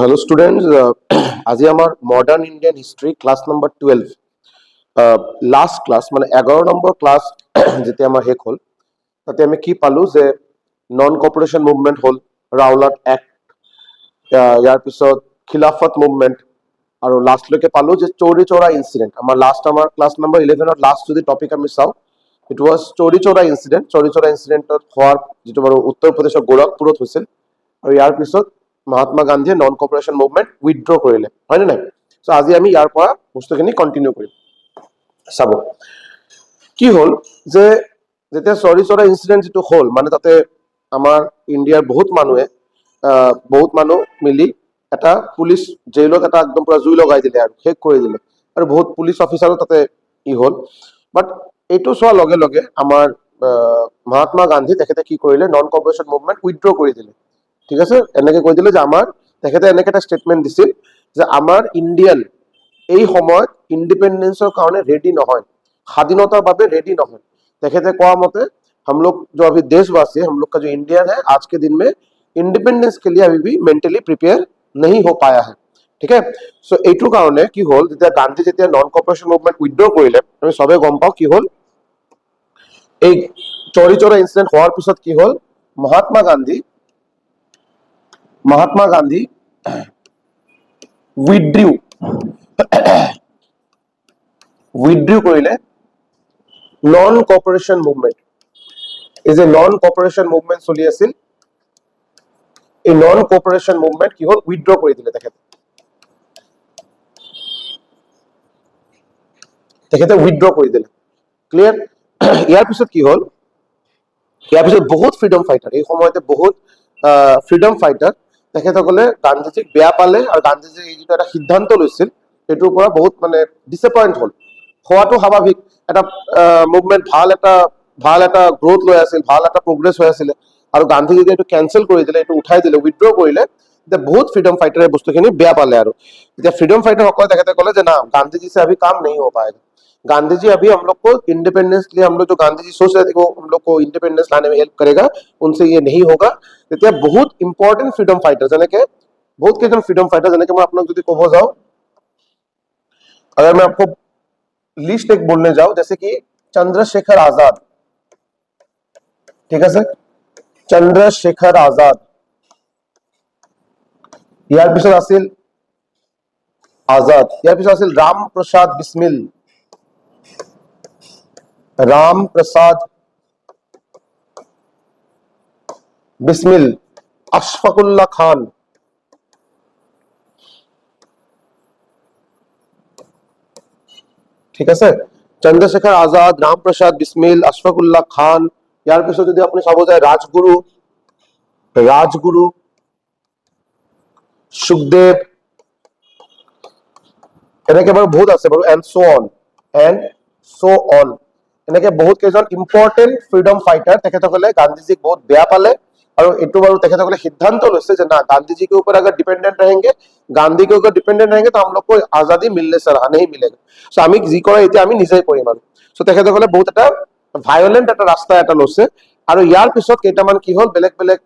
Hello students, আজি আমাৰ modern Indian history class number 12 last class মানে 11 নম্বৰ ক্লাছ যেতিয়া আমাৰ শেষ হ'ল তাতে আমি কি পালো যে নন কপাৰেশ্যন মুভমেণ্ট হ'ল, ৰাওলাট এক্ট, ইয়াৰ পিছত খিলাফত মুভমেণ্ট আৰু লাষ্টলৈকে পালো যে চৌৰি চৌৰা ইনচিডেণ্ট। আমাৰ ক্লাছ নম্বৰ 11ৰ লাষ্ট যদি টপিক আমি চাওঁ, it was Chauri Chaura incident. Chauri Chaura ইনচিডেণ্টত হোৱাৰ যিটো বাৰু উত্তৰ প্ৰদেশৰ গোৰখপুৰত হৈছিল আৰু ইয়াৰ পিছত মহাত্মা গান্ধীয়ে নন কপাৰেশ্যন মুভমেণ্ট উইথড্ৰ কৰিলে, হয়নে নাই? চ' আজি আমি ইয়াৰ পৰা বস্তুখিনি কণ্টিনিউ কৰিম। চাব কি হ'ল যে যেতিয়া চৌৰি চৌৰা ইনচিডেণ্ট যিটো হ'ল, মানে তাতে আমাৰ ইণ্ডিয়াৰ বহুত মানুহ মিলি এটা পুলিচ জেইলত এটা একদম পুৰা জুই লগাই দিলে আৰু শেষ কৰি দিলে, আৰু বহুত পুলিচ অফিচাৰো তাতে হ'ল। বাট এইটো চোৱাৰ লগে লগে আমাৰ মহাত্মা গান্ধী তেখেতে কি কৰিলে, নন কপাৰেশ্যন মুভমেণ্ট উইথড্ৰ কৰি দিলে। ঠিক আছে, এনেকে কৈ দিলে যে তেখেতে এনেকে এটা ষ্টেটমেণ্ট দিছিল যে আমাৰ ইণ্ডিয়ান এই সময়ত ইণ্ডিপেণ্ডেন্সৰ কাৰণে ৰেডি নহয়, স্বাধীনতাৰ বাবে ৰেডি নহয়। তেখেতে কোৱা মতে हम लोग जो अभी देशवासी है, हम लोग का जो इंडियन है आज के दिन में इंडिपेंडेंस के लिए अभी भी मेंटली प्रिपेयर नहीं हो पाया है। ठीक है, सो এইটোৰ কাৰণে কি হ'ল, যেতিয়া গান্ধী যেতিয়া নন কপাৰেশ্যন মুভমেণ্ট উইথড্ৰ কৰিলে, আমি সবে গম পাওঁ কি হ'ল, এই চৌৰি চৌৰা ইনচিডেণ্ট হোৱাৰ পিছত কি হ'ল, মহাত্মা গান্ধী উইথড্ৰ কৰিলে নন কপাৰেশ্যন মুভমেণ্ট। এই যে নন কপাৰেশ্যন মুভমেণ্ট চলি আছিল, এই নন কপাৰেশ্যন মুভমেণ্ট কি হ'ল, উইথড্ৰ কৰি দিলে তেখেতে উইথড্ৰ কৰি দিলে। ক্লিয়াৰ? ইয়াৰ পিছত কি হ'ল, ইয়াৰ পিছত বহুত ফ্ৰীডম ফাইটাৰ, এই সময়তে বহুত ফ্ৰীডম ফাইটাৰ তেখেতসকলে গান্ধীজীক বেয়া পালে, আৰু গান্ধীজীয়ে এই যিটো এটা সিদ্ধান্ত লৈছিল সেইটোৰ পৰা বহুত মানে ডিসএপইণ্ট হ'ল। হোৱাটো স্বাভাৱিক, এটা মুভমেণ্ট ভাল এটা গ্ৰোথ লৈ আছিল, ভাল এটা প্ৰগ্ৰেছ হৈ আছিলে, আৰু গান্ধী যেতিয়া এইটো কেনচেল কৰি দিলে, এইটো উঠাই দিলে, উইথড্ৰ কৰিলে, তেতিয়া বহুত ফ্ৰীডম ফাইটাৰে বস্তুখিনি বেয়া পালে। আৰু এতিয়া ফ্ৰীডম ফাইটাৰসকলে তেখেতে ক'লে যে না, गांधी जी से अभी काम नहीं हो पाएगा, गांधी जी अभी हम लोग को इंडिपेंडेंस के लिए, हम लोग जो गांधी जी सोच रहे थे वो हम लोग को इंडिपेंडेंस लाने में हेल्प करेगा, उनसे ये नहीं होगा। তেতিয়া बहुत इंपॉर्टेंट फ्रीडम फाइटर যেনেকে बहुत কেইজন फ्रीडम फाइटर, যেনেকে मैं আপোনাক যদি ক'ব যাওঁ, अगर मैं आपको लिस्ट एक बोलने जाऊं, जैसे कि चंद्रशेखर आजाद, ठीक है सर, चंद्रशेखर आजाद, ইয়াৰ পিছত আছিল ইয়াৰ পিছত আছিল राम प्रसाद बिस्मिल, अशफाकुल्ला खान, ঠিক আছে, চন্দ্ৰশেখৰ আজাদ, ৰাম প্ৰসাদ বিস্মিল, আশফাকুল্লাহ খান। ইয়াৰ পিছত যদি আপুনি চাব যায়, ৰাজগুৰু, সুখদেৱ, এনেকে বাৰু বহুত আছে বাৰু, এণ্ড so on, এনেকে বহুত কেইজন ইম্পৰ্টেণ্ট ফ্ৰীডম ফাইটাৰ তেখেতসকলে গান্ধীজীক বহুত বেয়া পালে, আৰু এইটো বাৰু তেখেতসকলে সিদ্ধান্ত লৈছে যে না, गांधी जी के ऊपर अगर डिपेंडेंट रहेंगे, गांधी के ऊपर डिपेंडेंट रहेंगे तो हम लोग को आजादी मिलने से रहा नहीं मिलेगा। सो আমি যি কৰে এতিয়া আমি নিজেই কৰিম। আৰু সো তেখেতসকলে বহুত এটা ভায়োলেন্ট এটা ৰাস্তা এটা লৈছে, আৰু ইয়াৰ পিছত কেইটামান কি হ'ল, বেলেগ বেলেগ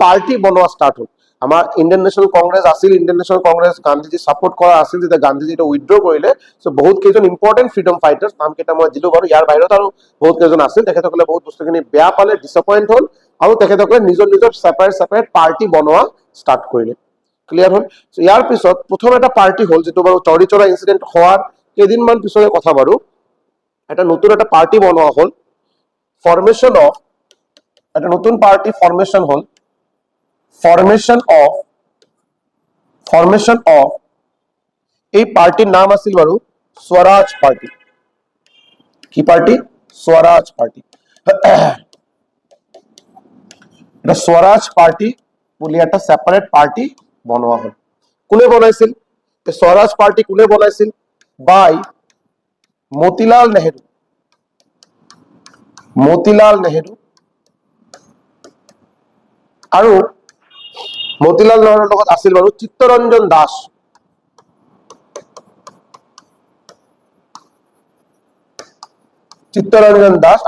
পাৰ্টি বনোৱা ষ্টাৰ্ট হ'ল। আমাৰ ইণ্ডিয়ান নেশ্যনেল কংগ্ৰেছ আছিল, Indian national Congress Gandhiji support কৰা আছিল, যেতিয়া গান্ধীজী এটা উইথড্ৰ কৰিলে, সো বহুত কেইজন ইম্পৰ্টেণ্ট ফ্ৰীডম ফাইটাৰ্ছ, নাম কেইটা মই দিলো বাৰু, ইয়াৰ বাহিৰত আৰু বহুত কেইজন আছিল, তেখেতসকলে বহুত বস্তুখিনি বেয়া পালে, ডিসএপইণ্ট হ'ল, আৰু তেখেতসকলে নিজৰ ছেপাৰেট পাৰ্টি বনোৱা ষ্টাৰ্ট কৰিলে। ক্লিয়াৰ হ'ল? ইয়াৰ পিছত প্ৰথম এটা পাৰ্টি হ'ল, যিটো বাৰু চৌৰি চৌৰা ইনচিডেণ্ট হোৱাৰ কেইদিনমান পিছৰে কথা বাৰু, এটা নতুন এটা পাৰ্টি বনোৱা হ'ল, এটা নতুন পাৰ্টি ফৰ্মেশ্যন হ'ল, ফৰ্মেশ্যন অফ এই পাৰ্টিৰ নাম আছিল বাৰু স্বৰাজ পাৰ্টি। কি পাৰ্টি? স্বৰাজ পাৰ্টি। এটা স্বৰাজ পাৰ্টি বুলি এটা ছেপাৰেট পাৰ্টি বনোৱা হ'ল। কোনে বনাইছিল স্বৰাজ পাৰ্টি? কোনে বনাইছিল? বাই মতিলাল নেহেৰু। আৰু মতিলাল নেহেৰুৰ লগত আছিল বাৰু চিত্তৰঞ্জন দাস।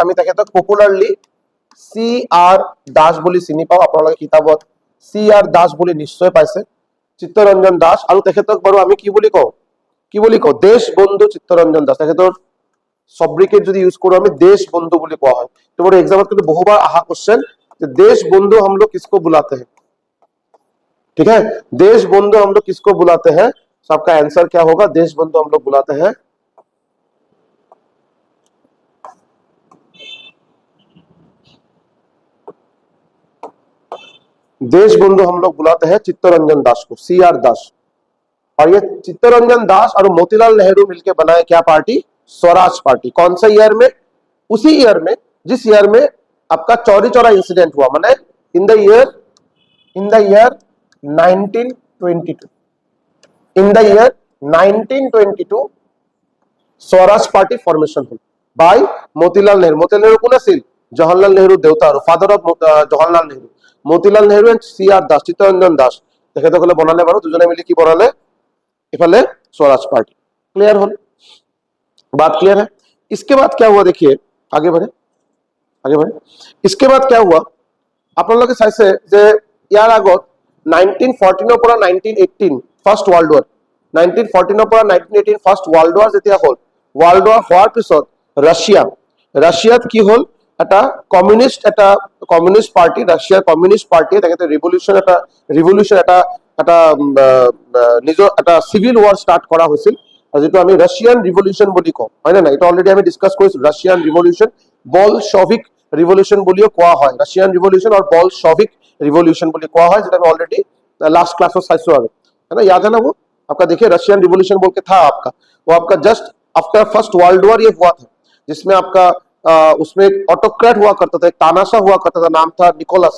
আমি তেখেতক পপুলাৰলি CR দাস বুলি চিনি পাওঁ, আপোনালোকে কিতাপত CR দাস বুলি নিশ্চয় পাইছে। চিত্তৰঞ্জন দাস আৰু তেখেতক বাৰু আমি কি বুলি কওঁ দেশবন্ধু চিত্তৰঞ্জন দাস তেখেতৰ সব্রিকেট যদি ইউজ কৰো আমি देशबंधु বুলি কোৱা হয় তোমার एग्जामত কিন্তু বহুবাर আহা क्वेश्चन যে देशबंधु हम लोग किसको बुलाते हैं ठीक है देशबंधु हम लोग किसको बुलाते हैं तो आपका आंसर क्या होगा देशबंधु हम लोग बुलाते हैं देशबंधु हम लोग बुलाते हैं चित्तरंजन दास को CR दास और ये चित्तरंजन दास और मोतीलाल नेहरू मिलकर बनाए क्या पार्टी स्वराज पार्टी कौन सा ईयर में उसी ईयर में जिस ईयर में आपका चौरी चौरा इंसिडेंट हुआ माने इन the year 1922 in the year 1922 Swaraj party formation हल बाय मोतीलाल नेहरू कोन আছিল जवाहरलाल नेहरू देवता और father of Jawaharlal Nehru Motilal Nehru and CR दास चित्तरंजन दास তেখেতসকলে বনালে বাৰু দুজনে মিলি কি বনালে इफाले स्वराज पार्टी क्लियर हो बात क्लियर है इसके बाद क्या हुआ देखिए आगे बढ़े इसके बाद क्या हुआ আপোনালোকে চাইছে যে ইয়াৰ আগত 1914 ৰ পৰা 1918 ফাৰ্স্ট ওয়ার্ল্ড ওয়ার 1914 ৰ পৰা 1918 ফাৰ্স্ট ওয়ার্ল্ড ওয়ার যেতিয়া হল ওয়ার্ল্ড ওয়ার হোৱাৰ পিছত রাশিয়াত কি হল এটা কমিউনিষ্ট পার্টি রাশিয়ার কমিউনিষ্ট পার্টি তেখেতে রিভলিউশন এটা নিজৰ এটা সিভিল ওয়ার স্টার্ট করা হয়েছিল আর যেটো আমি রাশিয়ান রিভলিউশন বলি কওঁ হয় না এটা অলরেডি আমি ডিসকাস কৰিছো রাশিয়ান রিভলিউশন বলশভিক রিভলিউশন বলিও কোৱা হয় রাশিয়ান রিভলিউশন और বলশভিক रिवॉल्यूशन बोली कोआ है যেটা আমি ऑलरेडी लास्ट क्लास में साइसो है ना याद है ना वो आपका देखिए रशियन रिवॉल्यूशन बोल के था आपका वो आपका just after first world war ये हुआ था जिसमें आपका उसमें एक ऑटोक्रेट हुआ करता था एक तानाशाह हुआ करता था नाम था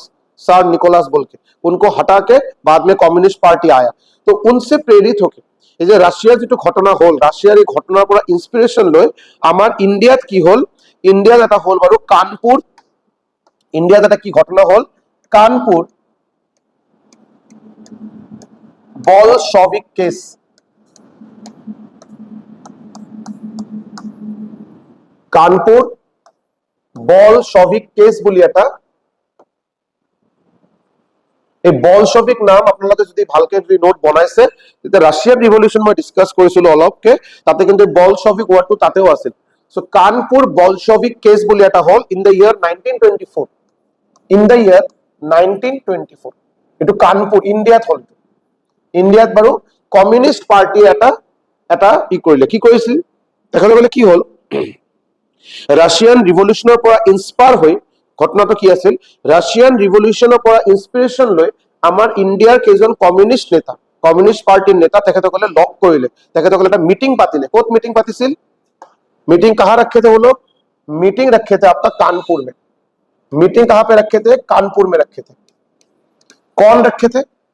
सार निकोलस बोल के उनको हटा के बाद में कम्युनिस्ट पार्टी आया तो उनसे प्रेरित होके এই যে রাশিয়ার যেটো ঘটনা হল রাশিয়ার এই ঘটনার পৰা ইনস্পিরেশন লৈ আমার ইন্ডিয়াত কি হল ইন্ডিয়াত এটা হল বাৰু কানপুর ইন্ডিয়াত এটা কি ঘটনা হল कानपुर बॉलशविक केस कानपुर बॉलशविक केस बोली এটা এই বলশভিক নাম আপোনালোকে যদি ভালকে যদি নোট বনাইছে তেতিয়া রাশিয়ান রিভলিউশন মই ডিসকাস কৰিছিল অলপকে তাতে কিন্তু বলশভিক ওয়ার্ডটো তাতেও আছিল সো কানপুর বলশভিক কেস বুলি এটা হল in the year 1924 in the year 1924 এটু কানপুর ইন্ডিয়াত হল ইন্ডিয়াত বাৰু কমিউনিষ্ট পার্টি এটা কি কৰিছিল দেখালে বলে কি হল রাশিয়ান রিভলিউশনৰ পৰা ইনস্পায়ার হৈ ঘটনাটো কি আছিল রাশিয়ান রিভলিউশনৰ পৰা ইনস্পিরেশন লৈ আমাৰ ইন্ডিয়াৰ কেজন কমিউনিষ্ট নেতা কমিউনিষ্ট পার্টিৰ নেতা তেখেতসকলে লগ কৰিলে তেখেতসকলে এটা মিটিং পাতিলে কোত মিটিং পাতিছিল मीटिंग कहां रखे थे वो लोग मीटिंग रखे थे आपका कानपुर में मीटिंग कहां पे रखे थे कानपुर में रखे थे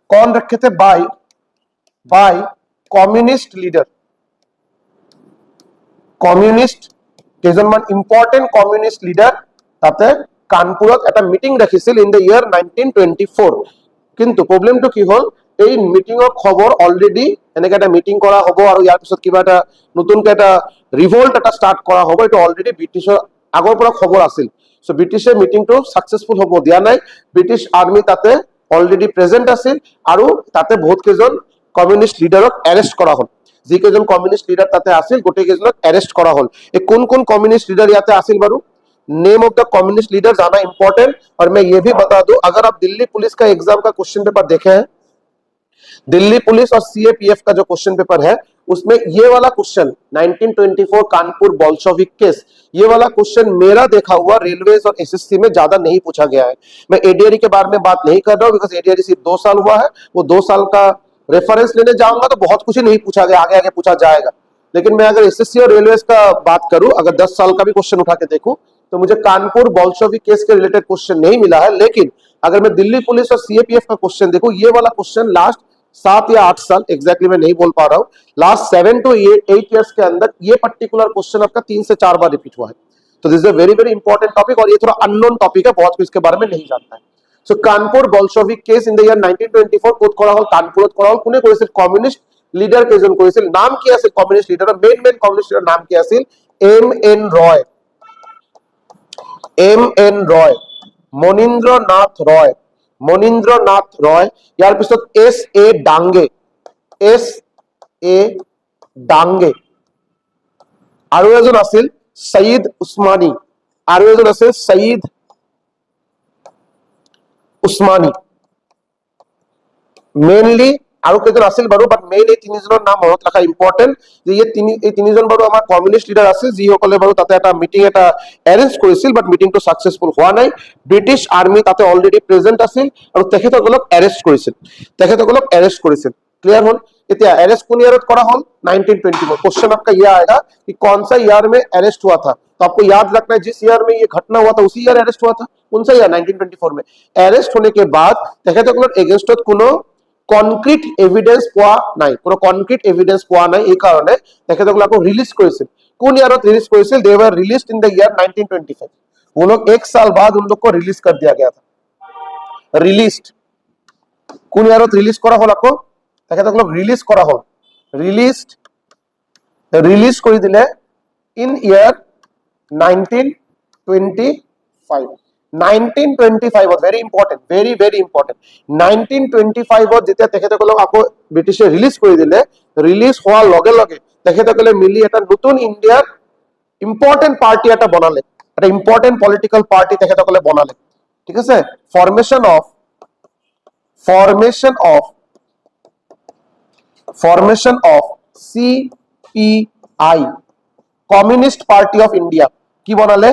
कौन रखे थे बाय कम्युनिस्ट लीडर कम्युनिस्ट केजनमान इम्पोर्टेंट कम्युनिस्ट लीडर ताते कानपुरत এটা মিটিং ৰাখিছিল ইন দ্য ইয়ার 1924 কিন্তু প্ৰবলেমটো কি হল এই মিটিংৰ খবৰ অলরেডি এনেকে একটা মিটিং করা হবো আৰু ইয়াৰ পিছত কিবা এটা নতুনকে এটা রিভোল্ট এটা স্টার্ট করা হবো এটা অলরেডি ব্রিটিশৰ আগৰ পৰা খবৰ আছিল সো ব্রিটিশে মিটিংটো সাকসেসফুল হবো দিয়া নাই ব্রিটিশ আর্মি তাতে অলরেডি প্রেজেন্ট আছিল আৰু তাতে বহুত কেজন কমিউনিষ্ট লিডারক অ্যারেস্ট করা হল যি কেজন কমিউনিষ্ট লিডার তাতে আছিল গোটে কেজনক অ্যারেস্ট করা হল এই কোন কোন কমিউনিষ্ট লিডার ইয়াতে আছিল বাৰু name of the communist leader जाना इंपॉर्टेंट और मैं ये भी बता दूं अगर आप दिल्ली पुलिस का एग्जाम का क्वेश्चन पेपर देखे हैं दिल्ली पुलिस और सीएपीएफ का जो क्वेश्चन पेपर है उसमें ये वाला क्वेश्चन 1924 कानपुर बॉल्शविक केस ये वाला क्वेश्चन मेरा देखा हुआ रेलवेज और एसएससी में ज्यादा नहीं पूछा गया है मैं एडीआरई के बारे में बात नहीं कर रहा हूं बिकॉज एडीआरई सिर्फ 2 साल हुआ है वो 2 साल का रेफरेंस लेने जाऊंगा तो बहुत कुछ नहीं पूछा गया आगे पूछा जाएगा लेकिन मैं अगर एसएससी और रेलवेज का बात करूं अगर 10 साल का भी क्वेश्चन उठा के देखूं तो मुझे कानपुर बॉल्शविक केस के रिलेटेड क्वेश्चन नहीं मिला है लेकिन अगर मैं दिल्ली पुलिस और सीएपीएफ का क्वेश्चन देखूं ये वाला क्वेश्चन लास्ट 7 या 8 साल एग्जैक्टली मैं नहीं बोल पा रहा हूं लास्ट 7 to 8 इयर्स के अंदर ये पर्टिकुलर क्वेश्चन आपका 3 से 4 बार रिपीट हुआ है तो this is a very very important topic और ये थोड़ा अननोन टॉपिक है बहुत कुछ इसके बारे में नहीं जानता है so Kanpur Bolshevik case in the year 1924 কোত কৰা হল কানপুৰত কৰা হল কোনে কৰিছিল কমিউনিষ্ট লিডাৰ কেজন কৰিছিল নাম কি আছিল কমিউনিষ্ট লিডাৰৰ মেইন কমিউনিষ্ট লিডাৰ নাম কি আছিল এম এন রয় মনীন্দ্রনাথ রয় মনীন্দ্ৰনাথ ৰয়, ইয়াৰ পিছত S.A. ডাংগে, S.A. ডাংগে, আৰু এজন আছিল সঈদ উছমানী, আৰু এজন আছিল সঈদ উছমানী। মেইনলি আৰু কেইজন আছিল বাৰু, বাট মেইন এই তিনিজনৰ নাম মনত ৰাখা ইম্পৰ্টেণ্ট যে এই তিনিজন বাৰু আমাৰ কমিউনিষ্ট লিডাৰ আছিল, যিসকলে বাৰু তাতে এটা মিটিং এটা এৰেঞ্জ কৰিছিল, বাট মিটিংটো ছাকচেছফুল হোৱা নাই। ব্ৰিটিছ আৰ্মি তাতে অলৰেডি প্ৰেজেন্ট আছিল আৰু তেখেতসকলক এৰেষ্ট কৰিছিল, ক্লিয়াৰ হ'ল। এতিয়া अरेस्ट कौन ईयर करा हल 1924। क्वेश्चन आपका यह आएगा कि कौन सा ईयर में अरेस्ट हुआ था, तो आपको याद रखना है जिस ईयर में ये घटना हुआ था उसी ईयर अरेस्ट हुआ था। कौन सा ईयर? 1924 में। अरेस्ट होने के बाद তেখেতসকলৰ এগেইনষ্টত কোনো কনক্রিট এভিডেন্স পোৱা নাই, কোনো কনক্রিট এভিডেন্স পোৱা নাই, এই কারণে তেখেতসকলক রিলিজ করেছিল। কোন ইয়ারত রিলিজ করেছিল? दे वर रिलीज्ड इन द ईयर 1925। वो लोग एक साल बाद उन लोग को रिलीज कर दिया गया था। रिलीज्ड কোন ইয়ারত রিলিজ করা হল? আকৌ তেখেতসকলক রিলিজ করা হল, রিলিজ করে দিলে in year 1925। 1925 very important, very very important. 1925 যেতিয়া তেখেতসকলক আকৌ ব্ৰিটিছে ৰিলিজ কৰি দিলে, ৰিলিজ হোৱাৰ লগে লগে তেখেতসকলে মিলি এটা নতুন ইণ্ডিয়াৰ ইম্পৰ্টেন্ট পাৰ্টি এটা বনালে, এটা ইম্পৰ্টেন্ট পলিটিক্যাল পাৰ্টি তেখেতসকলে বনালে, ঠিক আছে। Formation of CPI, communist party of India. কি বনালে?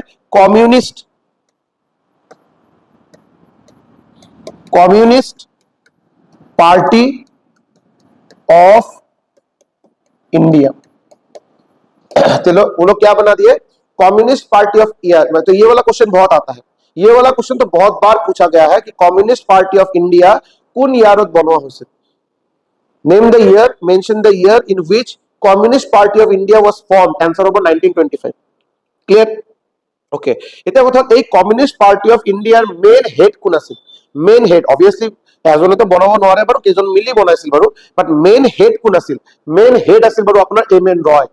Communist party of India. चलो वो लोग क्या बना दिए? Communist party of year. तो ये वाला क्वेश्चन बहुत आता है, ये वाला क्वेश्चन तो बहुत बार पूछा गया है कि कम्युनिस्ट पार्टी ऑफ इंडिया कौन ईयरत बनवा হৈছে। Name the year, mention the year in which communist party of India was formed. Answer होगा 1925। क्लियर? ओके। এটা কথা, এই কমিউনিষ্ট পার্টি অফ ইন্ডিয়াৰ মেইন হেড কোন আছিল? মেইন হেড অবভিয়াসলি এজনে তো বনাব নোৱাৰে বাৰু, কেজন মিলি বনাইছিল বাৰু, বাট মেইন হেড কোন আছিল? মেইন হেড আছিল বাৰু আপোনাৰ M.N. Roy.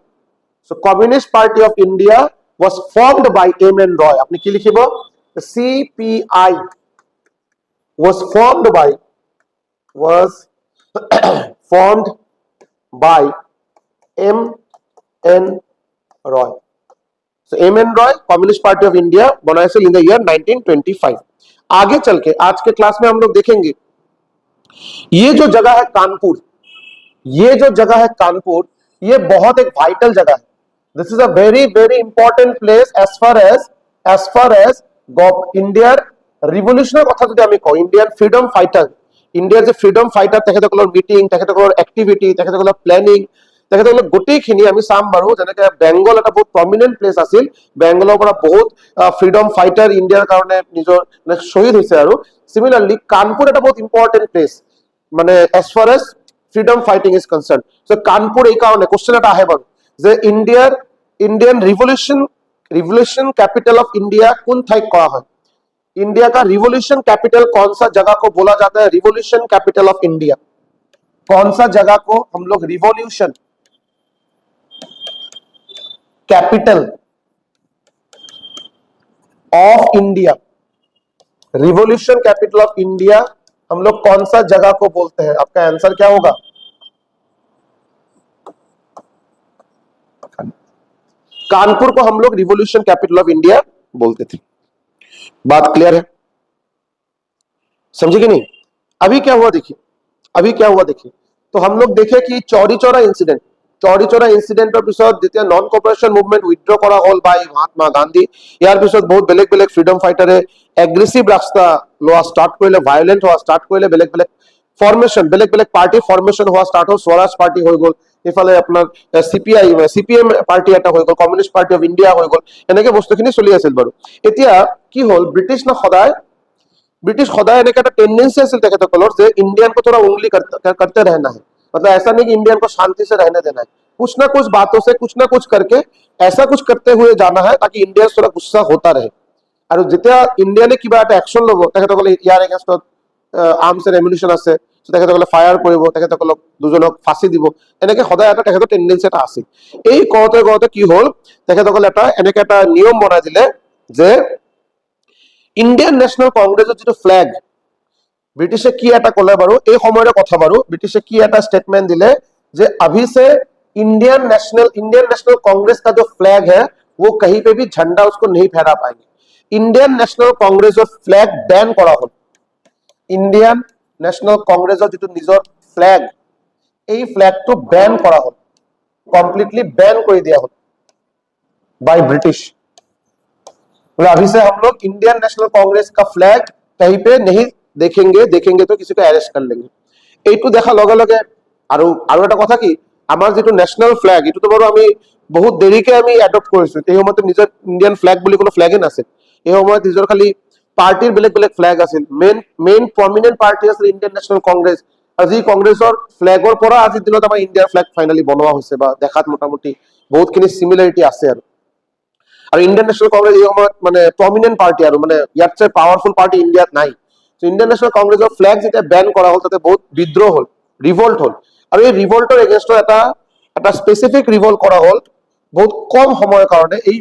So communist party of India was formed by M.N. Roy। আপনি কি লিখিব? CPI was formed by M.N. Roy। So M.N. Roy communist party of India बनाया इन द ईयर 1925। आगे चल के आज के क्लास में हम लोग देखेंगे ये जो जगह है कानपुर, ये बहुत एक वाइटल जगह है। This is a very very important place as far as इंडियार रिवोल्यूशनर कथा যদি আমি কওঁ, इंडियन फ्रीडम फाइटर, इंडियार जो फ्रीडम फाइटर তেখেতসকলৰ মিটিং, তেখেতসকলৰ এক্টিভিটি, তেখেতসকলৰ প্ল্যানিং, তেখেতসকলক গোটেইখিনি আমি চাম বাৰু। যেনেকে বেংগল এটা বহুত প্ৰমিনেন্ট প্লেস আছিল, বেংগলৰ পৰা বহুত ফ্ৰীডম ফাইটাৰ ইণ্ডিয়াৰ কাৰণে নিজৰ শহীদ হৈছে। আৰু সিমিলারলি কানপুর এটা বহুত ইম্পর্টেন্ট প্লেস মানে as far as freedom fighting is concern. So Kanpur এই কারণে কোশ্চেন এটা আহে বাৰু যে Indian revolution capital of India कौन ठाई कहा है? इंडिया का रिवोल्यूशन कैपिटल कौन सा जगह को बोला जाता है? रिवोल्यूशन कैपिटल ऑफ इंडिया कौन सा जगह को हम लोग revolution capital of India, revolution capital of India हम लोग कौन सा जगह को बोलते हैं? आपका आंसर क्या होगा? कानपुर को हम लोग रिवोल्यूशन कैपिटल ऑफ इंडिया बोलते थे। बात क्लियर है? समझे कि नहीं? अभी क्या हुआ देखिए, तो हम लोग देखे कि चौरी चौरा इंसिडेंटर पिছত যেতিয়া নন কোঅপাৰেশন মুভমেন্ট উইথড্ৰ কৰা হল বাই মহাত্মা গান্ধী, ইয়াৰ পিছত বহুত বেলেগ বেলেগ ফ্রিডম ফাইটারে এগ্রেসিভ রাস্তা লোৱা স্টার্ট কৰিলে, ভায়োলেন্ট হোৱা স্টার্ট কৰিলে, বেলেগ বেলেগ ফর্মেশন, বেলেগ বেলেগ পার্টি ফর্মেশন হোৱা স্টার্ট হল। স্বরাজ পার্টি হৈ গল, ইফালে আপনার CPM পার্টি এটা হৈ গল, কমিউনিষ্ট পার্টি অফ ইন্ডিয়া হৈ গল, এনেকে বস্তুখিনি চলি আছিল বাৰু। এতিয়া কি হল, ব্রিটিশ সদায় এনেকে একটা टेंडेंसी আছিল তেখেতসকলৰ যে इंडियन को थोड़ा उंगली करते रहना है, मतलब ऐसा नहीं कि इंडियन को शांति से रहने देना है, कुछ ना कुछ बातों से कुछ ना कुछ करके ऐसा कुछ करते हुए जाना है ताकि इंडिया थोड़ा गुस्सा होता रहे। और যেতিয়া ইন্ডিয়ানে কিবা এটা একশন লব, তেখেতসকলে ইয়াৰ এগেইনষ্টত আৰ্মছ এণ্ড এমিউনিশ্যন আছে, তেখেতসকলে ফায়াৰ কৰিব, তেখেতসকলক দুজনক ফাঁচি দিব, এনেকে সদায় এটা তেখেতৰ টেন্ডেন্সি এটা আছিল। এই কৰোতে কি হল, তেখেতসকলে এনেকে এটা নিয়ম বনাই দিলে যে ইন্ডিয়ান ন্যাশনাল কংগ্রেসের যেটো ফ্ল্যাগ, ব্ৰিটিছে কি এটা ক'লে বাৰু এই সময়ৰে কথা বাৰু ব্ৰিটিছে কি এটা স্টেটমেंट দিলে যে अभी से इंडियन नेशनल कांग्रेस का जो फ्लैग है वो कहीं पे भी झंडा उसको नहीं फहरा पाएंगे इंडियन नेशनल कांग्रेसर फ्लैग बैन কৰা হল इंडियन नेशनल कांग्रेसर যেটো নিজৰ फ्लैग এই फ्लैगটো बैन কৰা হল कंप्लीटली बैन কৰি দিয়া হল बाय ब्रिटिश बोला अभी से हम लोग इंडियन नेशनल कांग्रेस का फ्लैग कहीं पे नहीं देखेंगे तो किसी को अरेस्ट कर लेंगे এইটো দেখা লগে লগে আৰু এটা কথা কি আমাৰ যেটো ন্যাশনাল ফ্ল্যাগ এটো তো বাৰু আমি বহুত দেৰিকে আমি এডপ্ট কৰিছো এই সময়তে নিজৰ ইন্ডিয়ান ফ্ল্যাগ বুলি কোনো ফ্ল্যাগে নাছিল এই সময়ত নিজৰ খালি পাৰ্টিৰ বেলেগ বেলেগ ফ্ল্যাগ আছিল মেইন প্ৰমিনেন্ট পাৰ্টি আছিল ইন্ডিয়ান ন্যাশনাল কংগ্ৰেছ আজি কংগ্ৰেছৰ ফ্ল্যাগৰ পৰা আজি দিনত আমাৰ ইন্ডিয়াৰ ফ্ল্যাগ ফাইনালি বনোৱা হৈছে বা দেখাত মোটামুটি বহুতখিনি সিমিলাৰিটি আছে আৰু ইন্ডিয়ান ন্যাশনাল কংগ্ৰেছ এই সময়ত মানে প্ৰমিনেন্ট পাৰ্টি আৰু মানে ইয়াতছে পাৱাৰফুল পাৰ্টি ইন্ডিয়াত নাই সো ইন্ডিয়ান ন্যাশনাল কংগ্ৰেছৰ ফ্ল্যাগ যেটা ব্যান কৰা হল তাতে বহুত বিদ্ৰোহ হল ৰিভল্ট হল আৰু এই ৰিভল্টৰ এগেইনষ্টত এটা স্পেসিফিক ৰিভল্ট কৰা হল বহুত কম সময়ৰ কাৰণে এই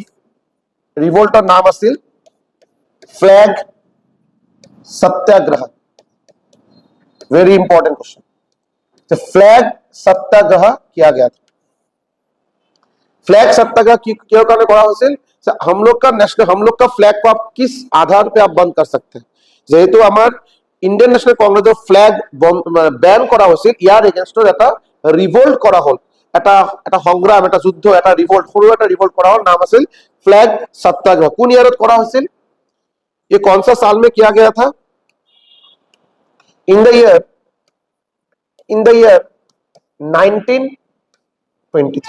ৰিভল্টৰ নাম আছিল फ्लैग सत्याग्रह वेरी इंपॉर्टेंट क्वेश्चन तो फ्लैग सत्याग्रह किया गया था फ्लैग सत्याग्रह क्यों करने करा হৈছিল हम लोग का फ्लैग को आप किस आधार पे आप बंद कर सकते हैं যেহেতু আমার ইন্ডিয়ান ন্যাশনাল কংগ্রেসের ফ্ল্যাগ ব্যান করা হৈছিল ইয়ার এগেইনষ্টত এটা রিভল্ট করা হল এটা সংগ্রাম এটা যুদ্ধ এটা রিভল্ট সৰু এটা রিভল্ট করা হল নাম আছিল फ्लैग सत्याग्रह কোন ইয়াৰত করা হৈছিল ये कौन सा साल में किया गया था इन द ईयर 1923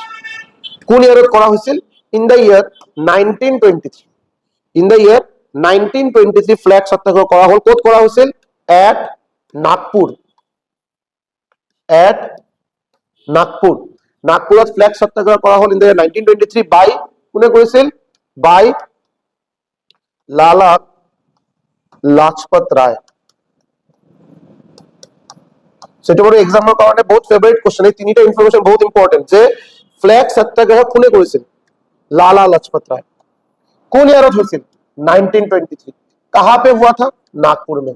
কোন ইয়াৰত কৰা হৈছিল in the year 1923 in the year 1923 flag satyagraha কৰা হল ক'ত কৰা হৈছিল এট নাগপুৰত फ्लैग सत्याग्रह কৰা হল इन द ईयर 1923 বাই কোনে কৰিছিল বাই লালা लाजपत राय সেটা বড় এক্সামৰ কাৰণে বহুত ফেভাৰিট কোশ্চেন এই তিনিটা ইনফরমেশন বহুত ইম্পর্টেন্ট যে ফ্ল্যাগ সত্যাগ্রহ কোনে কৰিছিল लाला लाजपत राय কোন ইয়াৰত হৈছিল 1923 कहां पे हुआ था नागपुर में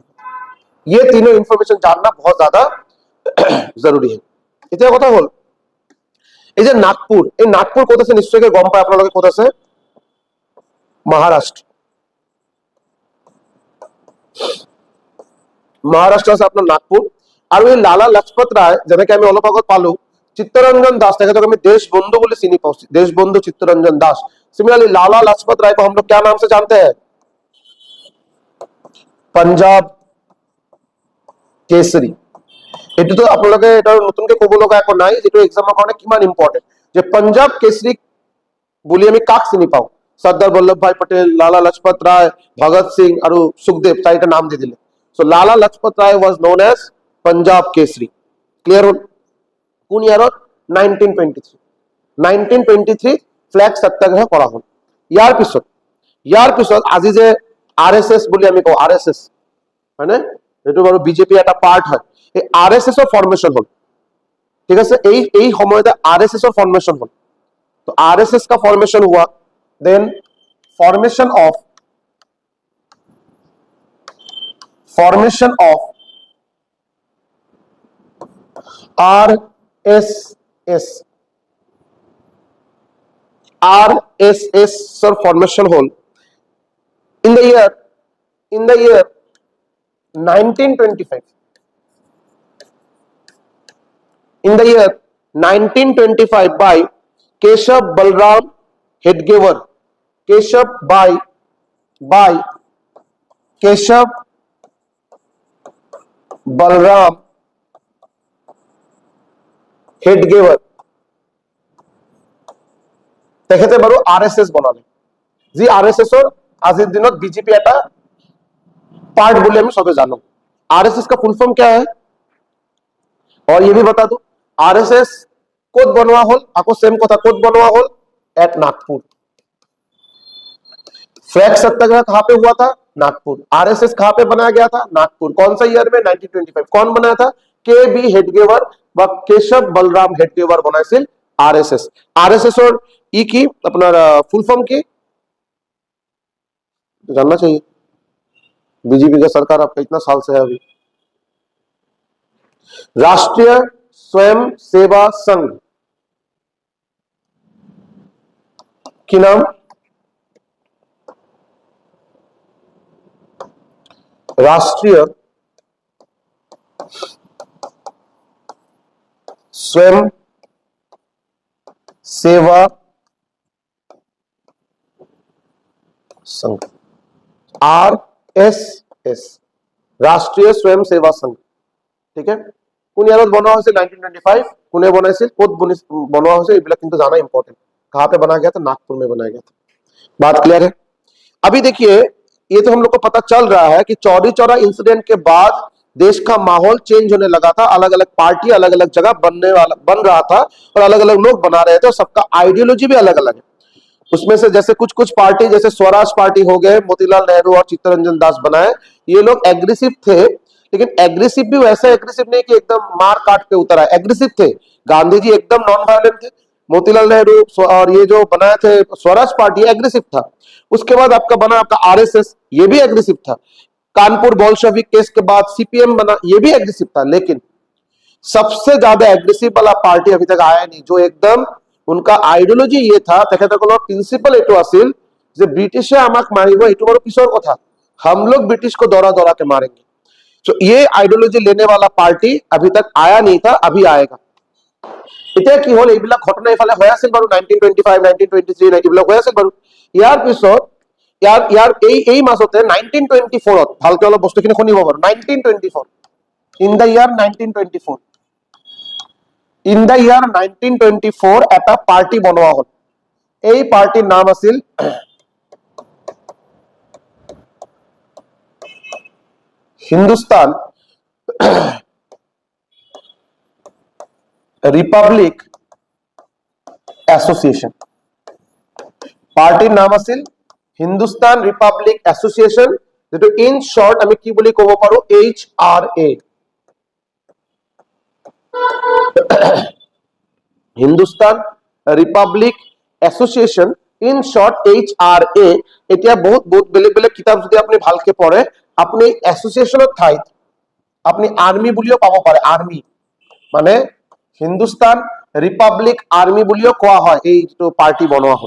ये तीनों इन्फॉर्मेशन जानना बहुत ज्यादा जरूरी है এতিয়া কথা হল এই যে নাগপুর কোথা আছে নিশ্চয়কৈ গম পায় আপোনালোকে কোথা আছে महाराष्ट्र আছে আপনার নাগপুর আর এই লালা লাজপত রায় যেটাকে আমি অলপ আগত পালো चित्तरंजन दास तेखतक আমি देशबंधु बोले চিনি পাও देशबंधु चित्तरंजन दास सिमिलरली लाला लाजपत राय को हम लोग क्या नाम से जानते हैं पंजाब केसरी এটো তো আপোনালোকে এটা নতুনকে ক'ব লগা একো নাই যেটো এক্সামৰ কাৰণে কিমান ইম্পৰ্টেন্ট যে पंजाब केसरी বুলি আমি কাক চিনি পাও सरदार वल्लभ भाई पटेल लाला लाजपत राय भगत सिंह और सुखदेव चारिटा नाम दे दिले so Lala Lajpat Rai was known as Punjab Kesari clear होल কোন ইয়াৰত 1923 ফ্ল্যাগ সত্যাগ্রহ কৰা হল ইয়াৰ পিছত আজি যে আরএসএস বুলি আমি কও আরএসএস মানে এটো বাৰু বিজেপি এটা পার্ট হয় এই আরএসএস এর ফরমেশন হল ঠিক আছে এই সময়তে आरएसएस और फॉर्मेशन হল तो आरएसएस का फॉर्मेशन हुआ then formation of RSS sir formation hole in the year 1925 in the year 1925 by Keshav Balram Hedgewar Keshav Balram Hedgewar তেখেতে বাৰু আরএসএস বনালে যি আরএসএস এর আজিৰ দিনত বিজেপি এটা पार्ट बोले हम सब जानो आरएसएस का फुल फॉर्म क्या है और ये भी बता दो आरएसएस कोड बनवा होल आपको सेम कथा कोड बनवा होल एट नागपुर फ्लैग सत्याग्रह कहां पे हुआ था नागपुर आरएसएस कहां पे बनाया गया था नागपुर कौन सा ईयर में 1925 कौन बनाया था के बी हेडगेवर व केशव बलराम हेडगेवर बनाइছিল आरएसएस और ई की अपना फुल फॉर्म की जानना चाहिए बीजेपी का सरकार आपका इतना साल से है अभी राष्ट्रीय स्वयं सेवा संघ की नाम? राष्ट्रीय स्वयं सेवा संघ, RSS, राष्ट्रीय स्वयं सेवा संघ। ठीक है, কোন ইয়াৰত বনোৱা হৈছে? 1925। কোনে বনাইছিল, ক'ত বনোৱা হৈছে, এইবিলাক কিন্তু জানা इंपॉर्टेंट। कहां पे बना गया था? नागपुर में बनाया गया था। बात क्लियर है? अभी देखिए, ये तो हम लोग को पता चल रहा है कि चौरी चौरा इंसिडेंट के बाद देश का माहौल चेंज होने लगा था। अलग अलग पार्टी अलग अलग जगह बन रहा था और अलग अलग लोग बना रहे थे और सबका आइडियोलॉजी भी अलग अलग है। उसमें से जैसे कुछ कुछ पार्टी, जैसे स्वराज पार्टी हो गए, मोतीलाल नेहरू और चित्तरंजन दास बनाए, ये लोग एग्रेसिव थे, लेकिन एग्रेसिव भी वैसा एग्रेसिव नहीं कि एकदम मार काट पे उतर आए। एग्रेसिव थे। गांधी जी एकदम नॉन वायलेंट थे। मोतीलाल नेहरू और ये जो बनाए थे स्वराज पार्टी, एग्रेसिव था। उसके बाद आपका बना आपका आरएसएस, ये भी एग्रेसिव था। कानपुर बोल्शेविक केस के बाद सीपीएम बना, ये भी एग्रेसिव था। लेकिन सबसे ज्यादा एग्रेसिव वाला पार्टी अभी तक आया नहीं, जो एकदम उनका आइडियोलॉजी ये था, प्रिंसिपल एटो आसिल जे ब्रिटिशे आमाक मारिब एटो बड़ पिछर कथा, हम लोग ब्रिटिश को दौरा दौरा के मारेंगे। तो ये आइडियोलॉजी लेने वाला पार्टी अभी तक आया नहीं था, अभी आएगा। এতিয়া কি হল, এইবিলাক ঘটনা ইফালে হৈ আছিল বাৰু 1925 1923 এইবিলাক হৈ আছিল বাৰু। ইয়াৰ পিছত ইয়াৰ এই মাসতে 1924 ভালকে অলপ বস্তুখিনি শুনিব বাৰু। 1924, in the year 1924, in the year 1924 এটা পাৰ্টি বনোৱা হল। এই পাৰ্টিৰ নাম আছিল হিন্দুস্তান রিপাবলিক এসোসিয়েশন। পার্টির নাম আছিল হিন্দুস্তান রিপাবলিক এসোসিয়েশন, যেটো ইন শর্ট আমি কি বুলি কব পাৰো, HRA। Hindustan Republic association, in short HRA। এতিয়া বহুত বহুত বেলেগ বেলেগ কিতাপ যদি আপনি ভালকে পঢ়ে, আপনি এসোসিয়েশনৰ ঠাইত আপনি আর্মি বুলিও পাব পাৰে। আর্মি মানে हिंदुस्तान रिपब्लिक आर्मी बुलियो कोआ है ये जो पार्टी बनवा हो।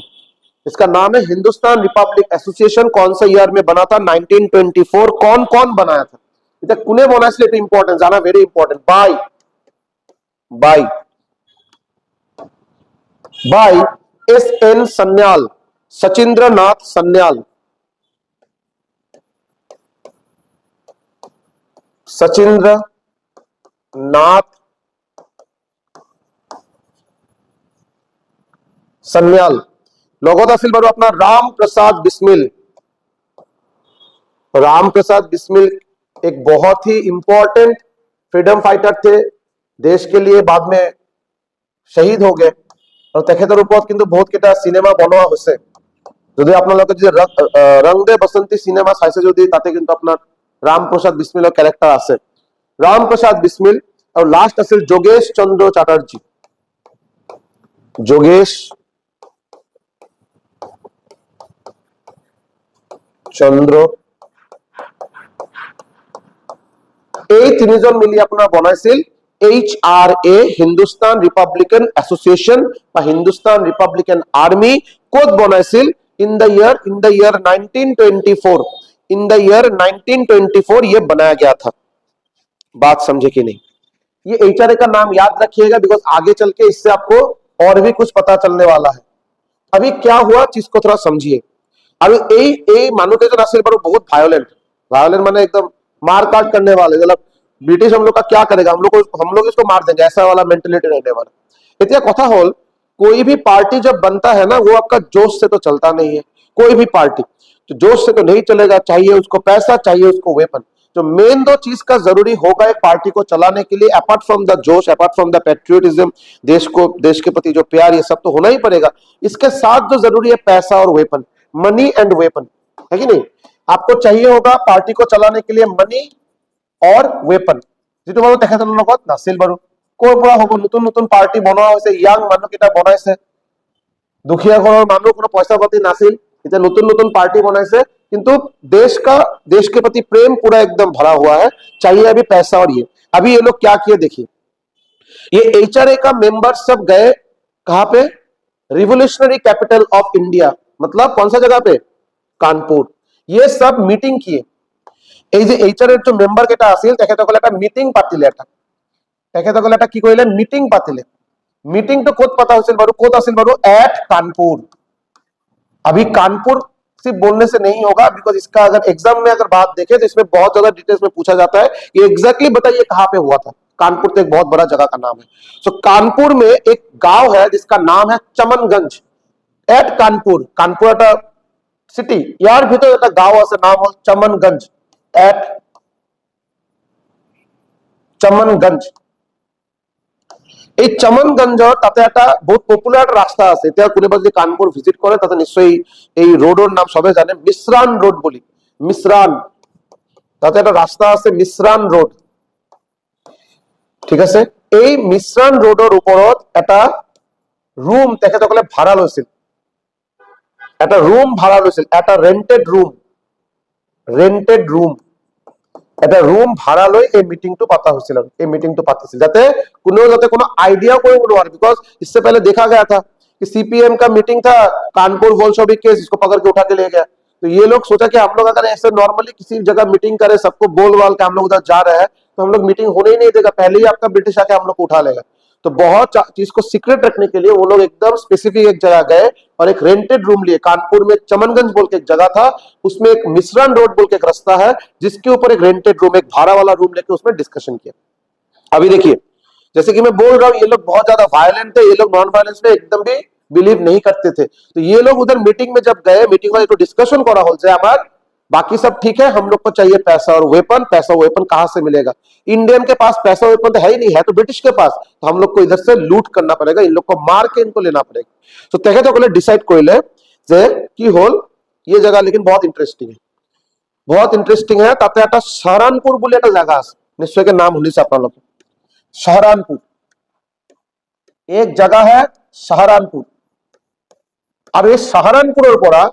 इसका नाम है हिंदुस्तान रिपब्लिक एसोसिएशन। कौन सा ईयर में बना था? 1924। कौन कौन बनाया था? इधर कुने बना, इसलिए तो इंपॉर्टेंट जाना, very important. By SN Sanyal, Sachindra Nath Sanyal, Sachindra Nath Sanyal. লগত আছিল বাৰু अपना राम प्रसाद बिस्मिल। राम प्रसाद बिस्मिल एक बहुत ही इंपॉर्टेंट फ्रीडम फाइटर थे, देश के लिए बाद में शहीद हो गए। और তেখেতৰ ওপৰত কিন্তু বহুত কেইটা সিনেমা বনোৱা হৈছে। যদি আপোনালোকে যে ৰং দে বসন্তী সিনেমা চাইছে, যদি তাতে কিন্তু আপোনাৰ राम प्रसाद बिस्मिলৰ ক্যাৰেক্টাৰ আছে। राम प्रसाद बिस्मिल और लास्ट আছিল যোগেশ চন্দ্র চ্যাটার্জি। যোগেশ চন্দ্র, এই তিনিজন মিলি আপোনাৰ বনাইছিল HRA, হিন্দুস্তান রিপাবলিকান এসোসিয়েশন বা হিন্দুস্তান রিপাবলিকান आर्मी। কত বনাইছিল? इन the year 1924। In the year 1924 ये बनाया गया था। बात समझे कि नहीं? ये HRA का नाम याद रखिएगा, बिकॉज आगे चल के इससे आपको और भी कुछ पता चलने वाला है। अभी क्या हुआ चीज को थोड़ा समझिए। अभी মানুষজন আছিল বাৰু बहुत वायलेंट माने एकदम मार काट करने वाले। मतलब ब्रिटिश हम लोग का क्या करेगा, हम लोग इसको मार देंगे, ऐसा वाला मेंटेलिटी रहने वाला। इतना कथा होल, कोई भी पार्टी जब बनता है ना, वो आपका जोश से तो चलता नहीं है। कोई भी पार्टी तो जोश से तो नहीं चलेगा, चाहिए उसको पैसा, चाहिए उसको वेपन। जो मेन दो चीज का जरूरी होगा एक पार्टी को चलाने के लिए, अपार्ट फ्रॉम द जोश, अपार्ट फ्रॉम द पेट्रियोटिज्म, देश के प्रति जो प्यार, ये सब तो होना ही पड़ेगा। इसके साथ जो जरूरी है पैसा और वेपन, मनी एंड वेपन, है कि नहीं? आपको चाहिए होगा पार्टी को चलाने के लिए मनी और वेपन। যেটো বাৰু তেখেতৰ লগত নাছিল বাৰু। কোৰ পৰা হ'ব? নতুন নতুন পাৰ্টি বনোৱা হৈছে, ইয়াং মানুহকেইটা বনাইছে, দুখীয়া ঘৰৰ মানুহ, কোনো পয়সা পাতি নাছিল, এতিয়া নতুন নতুন पार्टी बनाइसे। किंतु देश के प्रति प्रेम पूरा एकदम भरा हुआ है, चाहिए अभी पैसा और ये। अभी ये लोग क्या किए देखिए, ये एचआरए का मेंबर सब गए कहां पे, रिवोल्यूशनरी कैपिटल ऑफ इंडिया, मतलब कौन सा जगह पे, कानपुर। ये सब मीटिंग किए, এই যে এইচআরের যে মেম্বার কেটা আছিল তেখেতসকলে একটা মিটিং পাতিলে, তেখেতসকলে একটা কি কৰিলে, মিটিং পাতিলে। মিটিংটো ক'ত পতা হৈছিল বাৰু, ক'ত আছিল বাৰু, এট कानपुर। अभी कानपुर सिर्फ बोलने से नहीं होगा, बिकॉज इसका अगर एग्जाम में अगर बात देखें तो इसमें बहुत ज्यादा डिटेल्स में पूछा जाता है, ये एग्जैक्टली बताइए कहां पे हुआ था। कानपुर तो एक बहुत बड़ा जगह का नाम है। सो कानपुर में एक गांव है जिसका नाम है चमनगंज। एट कानपुर, कानपुर একটা সিটি, ইয়ার ভিতরে একটা গাঁও আছে নাম হল চমনগঞ্জ। এট চমনগঞ্জ, এই চমনগঞ্জৰ তাতে একটা বহুত পপুলার রাস্তা আছে। এতিয়া কোনোবা যদি কানপুর ভিজিট করে তাতে নিশ্চয়ই এই রোডৰ নাম সবে জানে, মিশ্রান রোড বলি। মিশ্রান, তাতে একটা রাস্তা আছে মিশ্রান রোড, ঠিক আছে। এই মিশ্রান রোডৰ ওপৰত এটা রুম তেখেতসকলে ভাড়া লৈছিল, একটা রুম ভাড়া লৈছিল, একটা রেন্টেড রুম, রেন্টেড রুম, একটা রুম ভাড়া লৈ এই মিটিংটো পাতা হৈছিল। এই মিটিংটো পাতিছিল যাতে কোনো যাতে কোনো आइडिया কৰিব নোৱাৰে, बिकॉज इससे पहले देखा गया था कि सीपीएम का मीटिंग था, कानपुर बोल्शेविक केस, इसको पकड़ के उठा के ले गया। तो ये लोग सोचा कि हम लोग अगर ऐसे नॉर्मली किसी जगह मीटिंग करें, सबको बोल वाल के हम लोग उधर जा रहे हैं, तो हम लोग मीटिंग होने ही नहीं देगा, पहले ही आपका ब्रिटिश आके हम लोग को उठा लेगा। तो बहुत चीज को सीक्रेट रखने के लिए वो लोग एकदम स्पेसिफिक एक जगह गए और एक रेंटेड रूम लिए। कानपुर में चमनगंज बोल के एक जगह था, उसमें एक मिश्रण रोड बोल के एक रास्ता है, जिसके ऊपर एक रेंटेड रूम, एक भाड़ा वाला रूम लेके उसमें डिस्कशन किया। अभी देखिए, जैसे कि मैं बोल रहा हूं, ये लोग बहुत ज्यादा वायलेंट थे, ये लोग नॉन वायलेंस में एकदम भी बिलीव नहीं करते थे। तो ये लोग उधर मीटिंग में जब गए, मीटिंग में डिस्कशन करा हो जाए, हमारा बाकी सब ठीक है, हम लोग को चाहिए पैसा और वेपन। पैसा वेपन कहां से मिलेगा, इंडियन के पास पैसा वेपन तो है ही नहीं, है तो ब्रिटिश के पास, तो हम लोग को इधर से लूट करना पड़ेगा, इन लोग को मार के इनको लेना पड़ेगा। तो তেখেতসকলে ডিসাইড কৰিলে যে কি হল, ये जगह लेकिन बहुत इंटरेस्टिंग है, बहुत इंटरेस्टिंग है। তাতে একটা সাহারানপুর বলে একটা জায়গা আছে, নিশ্চয়ই নাম শুনিছে আপোনালোকে, सहारनपुर, एक जगह है सहारनपुर। और ये सहारनपुर पड़ा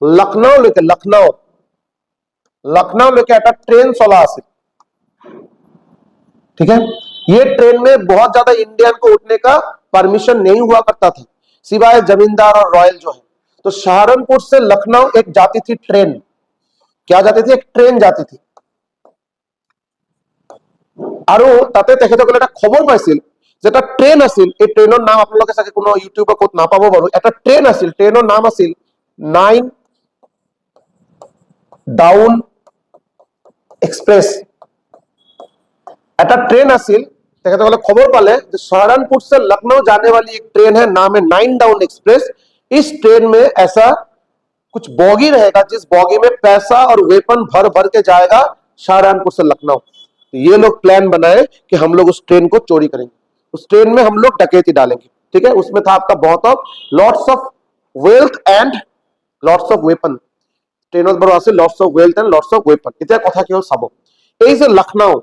लखनऊ लेके, लखनऊ लखनऊ लेके एक ट्रेन चला आसे, ठीक है। ये ट्रेन में बहुत ज्यादा इंडियन को उठने का परमिशन नहीं हुआ करता था, सिवाय जमींदार और रॉयल जो है। तो सहारनपुर से लखनऊ एक जाती थी ट्रेन, क्या जाती थी, एक ट्रेन जाती थी। আৰু তাতে তেখেতসকলে এটা খবৰ পাইছিল যে এটা ট্ৰেইন আছিল, এই ট্ৰেইনৰ নাম আপোনালোকে চাগে কোনো ইউটিউব ক'ত নাপাব বাৰু। এটা ট্ৰেইন আছিল, ট্ৰেইনৰ নাম আছিল 9 डाउन एक्सप्रेस। এটা ট্রেন আছিল, তেখেতসকলে खबर पाले कि सहारनपुर से लखनऊ जाने वाली एक ट्रेन है, नाम है 9 डाउन एक्सप्रेस। इस ट्रेन में ऐसा कुछ बॉगी रहेगा, जिस बॉगी में पैसा और वेपन भर भर के जाएगा सहारनपुर से लखनऊ। तो ये लोग प्लान बनाए कि हम लोग उस ट्रेन को चोरी करेंगे, उस ट्रेन में हम लोग डकैती डालेंगे, ठीक है। उसमें था आपका बहुत of lots of wealth and lots of weapon. ट्रेनत बार আছে lots of wealth and lots of weapon. এতিয়া কথা কি হল চাব, এই যে লখনऊ,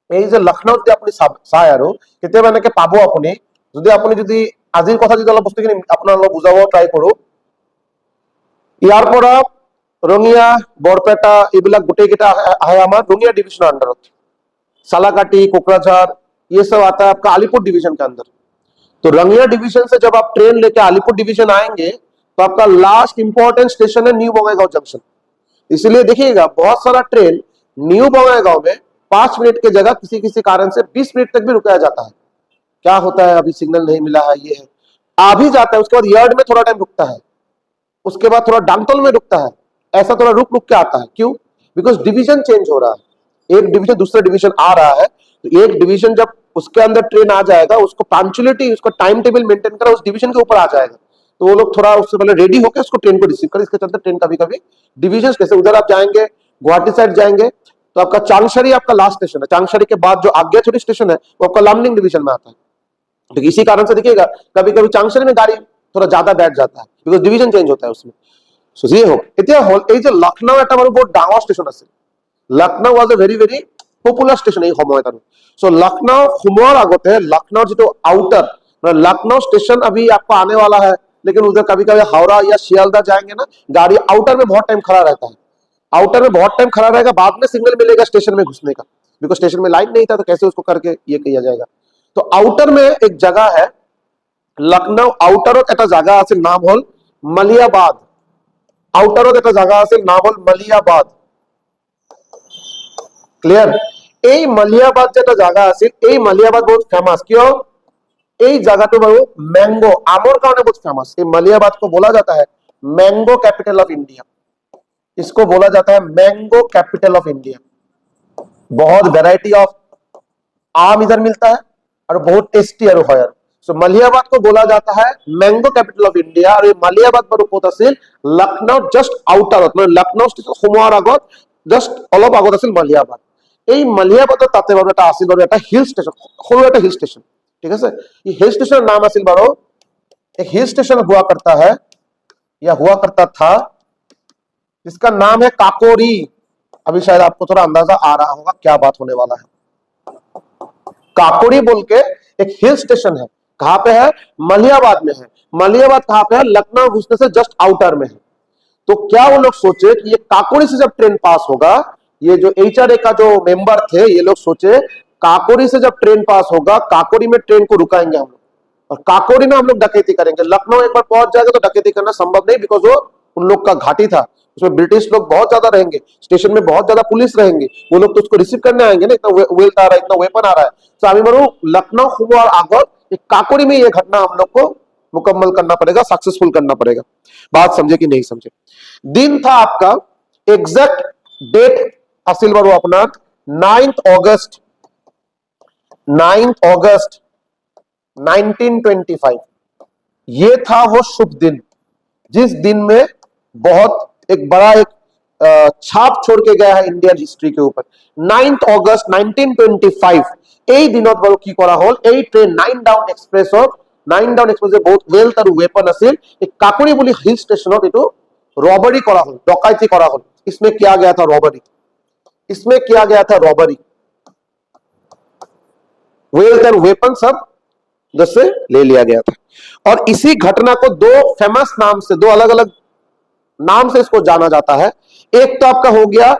এই যে লখনऊ যদি আপনি চাই আৰু কেতিয়াবা এনেকে পাব আপুনি, যদি আজিৰ কথা যদি অলপ বস্তুখিনি আপোনালোকক বুজাব ট্ৰাই কৰো। ইয়াৰ পৰা रंगिया बरपेटा এইবিলাক গোটেই কেটা है हमारा रंगिया डिवीजन अंडर, सालाकाटी कोकराझार ये सब आता है आपका अलीपुर डिवीजन के अंदर। तो रंगिया डिवीजन से जब आप ट्रेन लेके अलीपुर डिवीजन आएंगे तो आपका लास्ट इंपॉर्टेंट स्टेशन है न्यू बंगाईगांव जंक्शन। इसलिए देखिएगा बहुत सारा ट्रेन न्यू बंगाईगांव में 5 मिनट की जगह किसी किसी कारण से 20 मिनट तक भी रुकाया जाता है। क्या होता है, अभी सिग्नल नहीं मिला है, ये है, आ भी जाता है, उसके बाद यार्ड में थोड़ा टाइम रुकता है, उसके बाद थोड़ा डांगतोल में रुकता है, ऐसा थोड़ा रुक रुक के आता है। क्यों, बिकॉज डिवीजन चेंज हो रहा है, एक डिवीजन दूसरा डिवीजन आ रहा है। तो एक डिवीजन जब उसके अंदर ट्रेन आ जाएगा, उसको पंक्चुअलिटी, उसका टाइम टेबल मेंटेन करा, उस डिवीजन के ऊपर आ जाएगा। तो वो लोग थोड़ा उससे पहले रेडी होकर उसको ट्रेन को रिसीव करें। इसके चलते ट्रेन कभी कभी डिवीजन, जैसे उधर आप जाएंगे गुवाहाटी साइड जाएंगे तो आपका चांगशरी आपका लास्ट स्टेशन है, चांगशरी के बाद जो आज्ञाचोरी स्टेशन है वो आपका लामडिंग डिवीजन में आता है। तो इसी कारण से देखिएगा कभी कभी चांगशरी में गाड़ी थोड़ा ज्यादा बैठ जाता है, बिकॉज डिवीजन चेंज होता है उसमें। सो ये हो এতিয়া হল এই যে লখনऊ এটা মানে বহুত ডাঙৰ স্টেশন আছে। Lucknow was a very very popular station এই সময়ত। আৰু सो लखनऊ সোমোৱাৰ আগতে लखनऊ जो आउटर मतलब लखनऊ स्टेशन अभी आपको आने वाला है, लेकिन उधर कभी कभी हावड़ा या शियालदह जाएंगे ना, गाड़ी आउटर में बहुत टाइम खड़ा रहता है, आउटर में बहुत टाइम खड़ा रहेगा, बाद में सिग्नल मिलेगा स्टेशन में घुसने का। बिकॉज स्टेशन में लाइट नहीं था, तो कैसे उसको करके ये किया जाएगा। तो आउटर में एक जगह है लखनऊ आउटरत एक जगह আছে নাম হল মালিয়াবাদ। আউটারত একটা জায়গা আছে নাম হল মালিয়াবাদ। ক্লিয়ার? এই মালিয়াবাদ যেটা জায়গা আছে, এই মালিয়াবাদ বহুত ফেমাস। क्यों? এই জায়গাটা বাবু मैंगो आमोर কারণে बहुत फेमस। ये मालियाबाद को बोला जाता है मैंगो कैपिटल ऑफ इंडिया। इसको बोला जाता है मैंगो कैपिटल ऑफ इंडिया। बहुत वैरायटी ऑफ आम इधर मिलता है और बहुत टेस्टी और है। सो मालियाबाद को बोला जाता है मैंगो कैपिटल ऑफ इंडिया। और ये मालियाबाद पर ক'ত আছিল? লখনউ জাস্ট আউটারত, মানে লখনউ স্টেশন সোমোৱাৰ আগত জাস্ট অলপ আগত আছিল মালিয়াবাদ। এই মালিয়াবাদত তাতে বাৰু এটা আছিল বাৰু এটা হিল স্টেশন, সৰু এটা হিল স্টেশন। ঠিক আছে? এই হিল স্টেশনৰ নাম আছিল বাৰু, एक हिल स्टेशन हुआ करता है या हुआ करता था, जिसका नाम है काकोरी। अभी शायद आपको थोड़ा अंदाजा आ रहा होगा क्या बात होने वाला है। काकोरी बोल के एक हिल स्टेशन है। कहां पे है? मलियाबाद में है। मलियाबाद कहां पे है? लखनऊ घुसने से जस्ट आउटर में है। तो क्या वो लोग सोचे कि ये काकोरी से जब ट्रेन पास होगा, ये जो एचआरए का जो मेंबर थे, ये लोग सोचे काकोरी से जब ट्रेन पास होगा, काकोरी में ट्रेन को रुकाएंगे हम लोग और काकोरी में हम लोग डकैती करेंगे। लखनऊ एक बार पहुंच जाएगा तो डकैती करना संभव नहीं, बिकॉज वो उन लोग का घाटी था, उसमें ब्रिटिश लोग बहुत ज्यादा रहेंगे, स्टेशन में बहुत ज्यादा पुलिस रहेंगे, वो लोग तो उसको रिसीव करने आएंगे ना, इतना वेल्थ आ रहा है, इतना वेपन आ रहा है। तो अभी मानो लखनऊ हुआ आगत, एक काकोरी में ये घटना हम लोग को मुकम्मल करना पड़ेगा, सक्सेसफुल करना पड़ेगा। बात समझे कि नहीं समझे? दिन था आपका एग्जैक्ट डेट असिल बारू अपना 9 अगस्त 1925। ये था वो शुभ दिन जिस दिन में बहुत एक बड़ा एक छाप छोड़ के गया है इंडियन हिस्ट्री के ऊपर। 9 अगस्त 1925 এই দিনত বাৰু কি কৰা হল, এই ট্রেন 9 ডাউন এক্সপ্রেসত 9 ডাউন এক্সপ্রেসে বহুত ওয়েলথ আৰু ওয়েপন আছিল। এই কাকৰি বুলি হিল স্টেশনত এটো रॉबरी करा हल, डकैती करा हल। इसमें किया गया था रॉबरी, इसमें किया गया था रॉबरी, वेल्थ एंड वेपन सब जैसे ले लिया गया था। और इसी घटना को दो फेमस नाम से, दो अलग अलग नाम से इसको जाना जाता है। एक तो आपका हो गया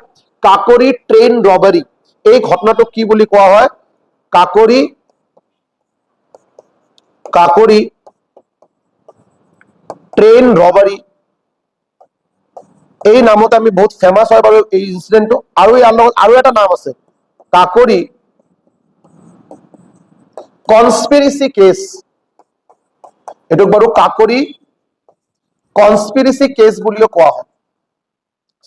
काकोरी ट्रेन रॉबरी। एक घटना तो की बोली कोआ है काकोरी, काकोरी ट्रेन रॉबरी। এই নামতে আমি বহুত ফেমাস হয় বাৰু এই ইনসিডেন্টটো। আৰু ইয়াৰ লগত আৰু এটা নাম আছে কাকৰি কনস্পিরেসি কেস। এটুক বাৰু কাকৰি कॉन्स्पिरेसी केस बुलियो कोआ है।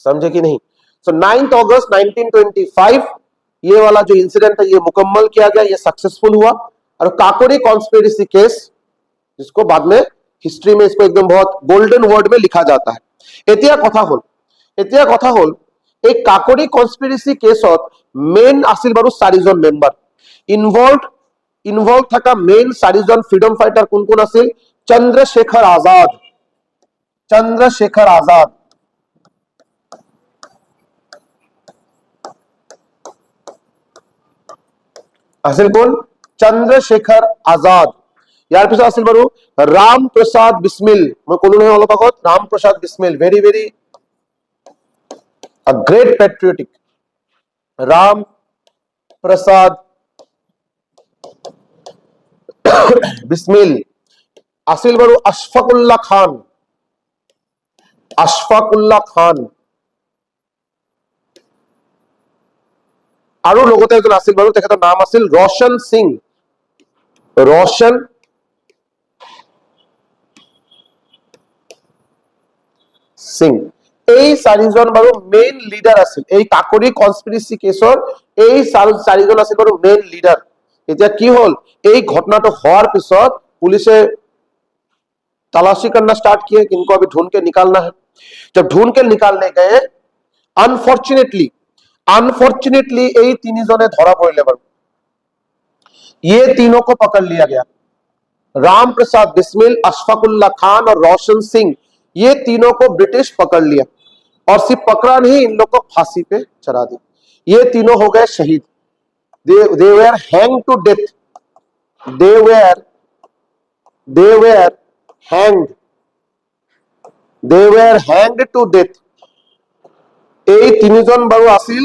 समझे कि नहीं? सो 9 अगस्त 1925 ये वाला जो इंसिडेंट है ये मुकम्मल किया गया, ये सक्सेसफुल हुआ। और काकोरी कॉन्स्पिरेसी केस, जिसको बाद में हिस्ट्री में इसको एकदम बहुत गोल्डन वर्ड में लिखा जाता है। এতিয়া কথা হল এই কাকৰি কনস্পিরেসি কেছত মেইন আছিল বাৰু 4 জন মেম্বার। ইনভলভ থাকা মেইন 4 জন ফ্রিডম ফাইটার কোন কোন আছিল? চন্দ্রশেখর আজাদ, চন্দ্রশেখর আজাদ, আছিল কোন? চন্দ্রশেখর আজাদ। ইয়াৰ পিছত আছিল বাৰু রাম প্রসাদ বিসমিল। মই কলো নহয় অলপ আগত, Ram Prasad Bismil very very a great patriotic, Ram Prasad Bismil. आसिल बारू अशफाकुल्ला खान, अशफाकुल्ला खान। আৰু লগতে এজন আছিল বাৰু, তেখেতৰ নাম আছিল रोशन सिंह, रोशन सिंह। এই 4 জন বাৰু মেইন লিডার আছিল এই কাকৰি কনস্পিরেসি কেছৰ। এই 4 জন আছিল বাৰু মেইন লিডার। এতিয়া কি হল, এই ঘটনাটো হোৱাৰ পিছত পুলিচে तलाशी करना स्टार्ट किए कि इनको अभी ढूंढ के निकालना है। जब ढूंढ के निकालने गए, अनफॉर्चुनेटली यही 3 जने धरा पड़े बारू। ये तीनों को पकड़ लिया गया, राम प्रसाद बिस्मिल, अशफाकुल्ला खान और रोशन सिंह। ये तीनों को ब्रिटिश पकड़ लिया और सिर्फ पकड़ा नहीं, इन लोग को फांसी पे चढ़ा दी। ये तीनों हो गए शहीद। they were hanged to death, they were hanged, they were hanged to death। এই 3 জন বাৰু আছিল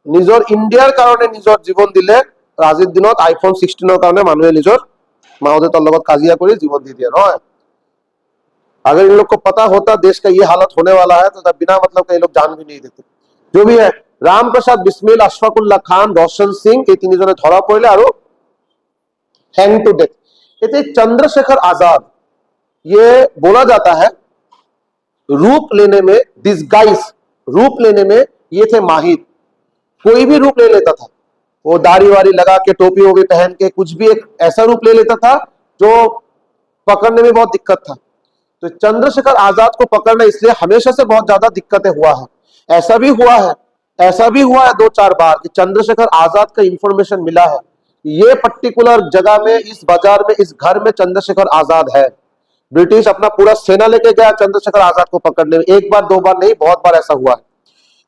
নিজৰ ইণ্ডিয়াৰ কাৰণে নিজৰ জীৱন দিলে আজিৰ দিনত আইফোন 16 কাৰণে মানুহে নিজৰ মা দেউতাৰ লগত কাজিয়া কৰি জীৱন দি দিয়ে নহয় अगर इन लोग को पता होता देश का ये हालत होने वाला है तो बिना मतलब का ये लोग जान भी नहीं देते जो भी है राम प्रसाद बिस्मिल अशफाकुल्ला खान रोशन सिंह এই তিনিজনে ধরা পড়লে আৰু हैंग टू डेथ ये चंद्रशेखर आजाद ये बोला जाता है रूप लेने में डिस्गाइज रूप लेने में ये थे माहिर कोई भी रूप ले लेता था वो दाढ़ी वाड़ी लगा के टोपी वोपी पहन के कुछ भी एक ऐसा रूप ले लेता था जो पकड़ने में बहुत दिक्कत था तो चंद्रशेखर आजाद को पकड़ना इसलिए हमेशा से बहुत ज्यादा दिक्कतें हुआ है ऐसा भी हुआ है ऐसा भी हुआ है 2-4 बार कि चंद्रशेखर आजाद का इंफॉर्मेशन मिला है ये पर्टिकुलर जगह में इस बाजार में इस घर में चंद्रशेखर आजाद है ब्रिटिश अपना पूरा सेना लेके गया चंद्रशेखर आजाद को पकड़ने में 1 बार 2 बार नहीं बहुत बार ऐसा हुआ है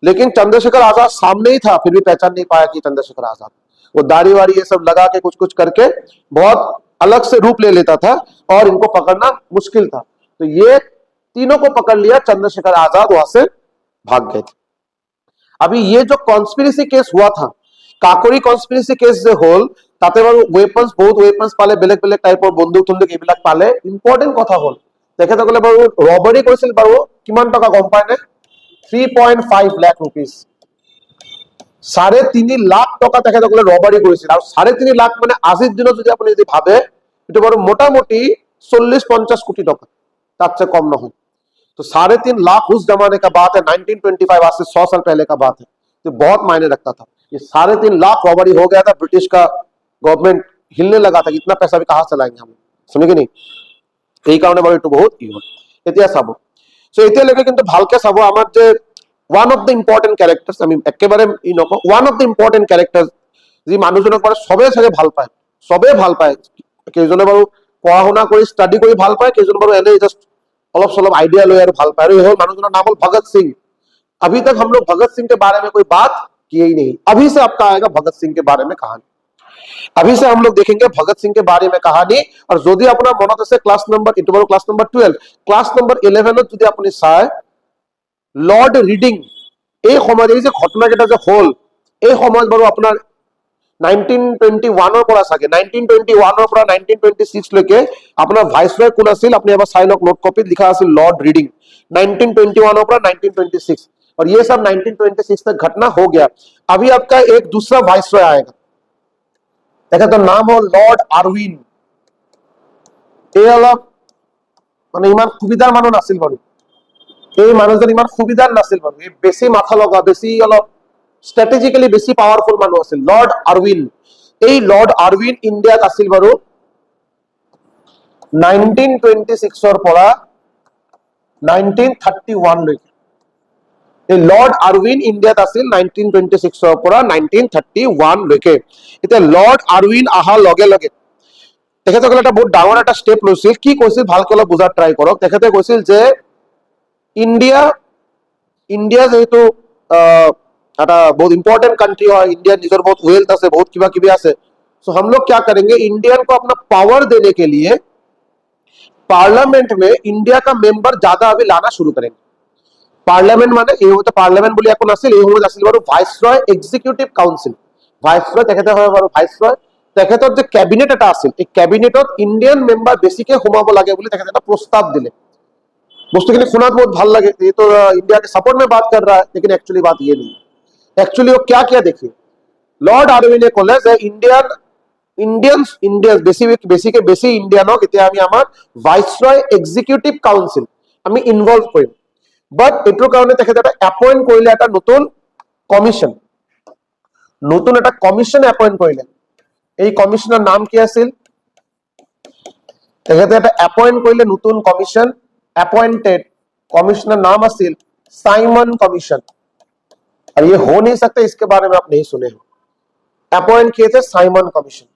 लेकिन चंद्रशेखर आजाद सामने ही था फिर भी पहचान नहीं पाया कि चंद्रशेखर आजाद वो दाढ़ी वाड़ी ये सब लगा के कुछ कुछ करके बहुत अलग से रूप ले लेता था और इनको पकड़ना मुश्किल था तो ये तीनों को पकड़ लिया चंद्रशेखर आजाद वहां से भाग गए थे अभी ये जो कॉन्स्पिरेसी केस हुआ था काकोरी कॉन्स्पिरेसी केस যে হল তাতে বাৰু ওয়েপন্স বহুত ওয়েপন্স পালে বেলেগ বেলেগ টাইপৰ বন্দুক তন্দুক এইবিলাক পালে ইম্পৰ্টেন্ট কথা হল তেখেতসকলে বাৰু ৰবাৰী কৰিছিল বাৰু কিমান টকা গম পায় নে 3.5 লাখ रुपीस 3.5 লাখ টাকা তেখেতসকলে ৰবাৰী কৰিছিল আৰু 3.5 লাখ মানে আজিৰ দিনত যদি আপুনি যদি ভাবে এটা বাৰু মোটামুটি 40-50 কোটি টাকা তার से कम नहीं तो 3.5 लाख उस जमाने का बात है 1925 आज से 100 साल पहले का बात है तो बहुत मायने रखता था ये 3.5 लाख रॉबरी हो गया था ब्रिटिश का गवर्नमेंट हिलने लगा था इतना पैसा भी कहां से लाएंगे हम सुनिए कि नहीं এই কারণে বড় একটু বহুত ই হল এতিয়া চাব সো এতিয়ালৈকে কিন্তু ভালকে চাব আমার যে one of the important characters আমি একেবারে ই নকওঁ one of the important characters যি মানুহজনক মানে সবে চাগে ভাল পায় কেইজনে বাৰু পঢ়া শুনা কৰি স্টাডি কৰি ভাল পায় কেইজন বাৰু এনে জাস্ট অলপ সলপ आइडिया लो यार ভাল पाए ये मानुजनर नाम भगत सिंह अभी तक हम लोग भगत सिंह के बारे में कोई बात किए ही नहीं अभी से आपका आएगा भगत सिंह के बारे में कहानी अभी से हम लोग देखेंगे भगत सिंह के बारे में कहानी और যদি আপনার মনত আছে ক্লাস নাম্বার ইটো বড় ক্লাস নাম্বার 12 ক্লাস নাম্বার 11 যদি আপনি চায় লর্ড রিডিং এই সময়ত এই যে ঘটনা কেটা যে হল এই সময়ত বড় আপনার 1921 পৰা সাগে 1921 পৰা 1926 লৈকে আপোনাৰ ভাইসরয় কোন আছিল আপনি এবাৰ চাই লওক নোট কপিত লিখা আছিল लॉर्ड रीडिंग 1921 পৰা 1926 और ये सब 1926 तक घटना हो गया अभी आपका एक दूसरा वाइसरॉय आएगा देखा तो नाम हो लॉर्ड आर्विन এই অলপ মানে ইমান সুবিধাৰ মানুহ নাছিল বাৰু এই মানুহজন ইমান সুবিধাৰ নাছিল বাৰু এই বেছি মাথা লগা বেছি অলপ স্ট্র্যাটেজিক্যালি বেছি পাওয়ারফুল মানুহ আছিল লর্ড আরউইন এই লর্ড আরউইন ইন্ডিয়াত আছিল বাৰু 1926 ৰ পৰা 1931 লৈকে এই লর্ড আরউইন ইন্ডিয়াত আছিল 1926 ৰ পৰা 1931 লৈকে এটা লর্ড আরউইন আহা লগে লগে তেখেতসকলে এটা বহুত ডাঙৰ এটা স্টেপ লৈছিল কি কৈছিল ভালকৈ অলপ বুজাৰ ট্ৰাই কৰক তেখেতে কৈছিল যে ইন্ডিয়া যেহেতু একটা बहुत इंपॉर्टेंट कंट्री है इंडिया निजर बहुत वेल्थ है बहुत किबा किबी আছে सो हम लोग क्या करेंगे इंडियन को अपना पावर देने के लिए पार्लियामेंट में इंडिया का मेंबर ज्यादा अभी लाना शुरू करेंगे पार्लियामेंट माने এই হতে পার্লামেন্ট বলি এখন আছিল এই সময়ত আছিল বাৰু ভাইসরয় এক্সিকিউটিভ কাউন্সিল ভাইসরয় তেখেতে হয় বাৰু ভাইসরয় তেখেতৰ যে ক্যাবিনেট এটা আছিল এই ক্যাবিনেটত ইন্ডিয়ান মেম্বার বেছিকে সোমাব লাগে বুলি তেখেতে এটা প্রস্তাব দিলে বস্তুখিনি শুনাত বহুত ভাল লাগে ये तो इंडिया के सपोर्ट में बात कर रहा है लेकिन एक्चुअली बात ये नहीं एक्चुअली वो क्या किया देखिए लॉर्ड आर्विन ने কলে যে ইন্ডিয়ান বেসি ইন্ডিয়ানক এতিয়া আমি আমার ভাইসরয় এক্সিকিউটিভ কাউন্সিল আমি ইনভলভ কৰিম বাট এটোৰ কাৰণে তেখেতে এটা এপয়েন্ট কৰিলে এটা নতুন এটা কমিশন এপয়েন্ট কৰিলে এই কমিশনৰ নাম কি আছিল তেখেতে এটা এপয়েন্ট কৰিলে নতুন কমিশন अपॉइंटेड कमिश्नर नाम আছিল साइमन कमीशन और ये हो नहीं सकता इसके बारे में आप नहीं सुने हो अपॉइंट किए थे Simon commission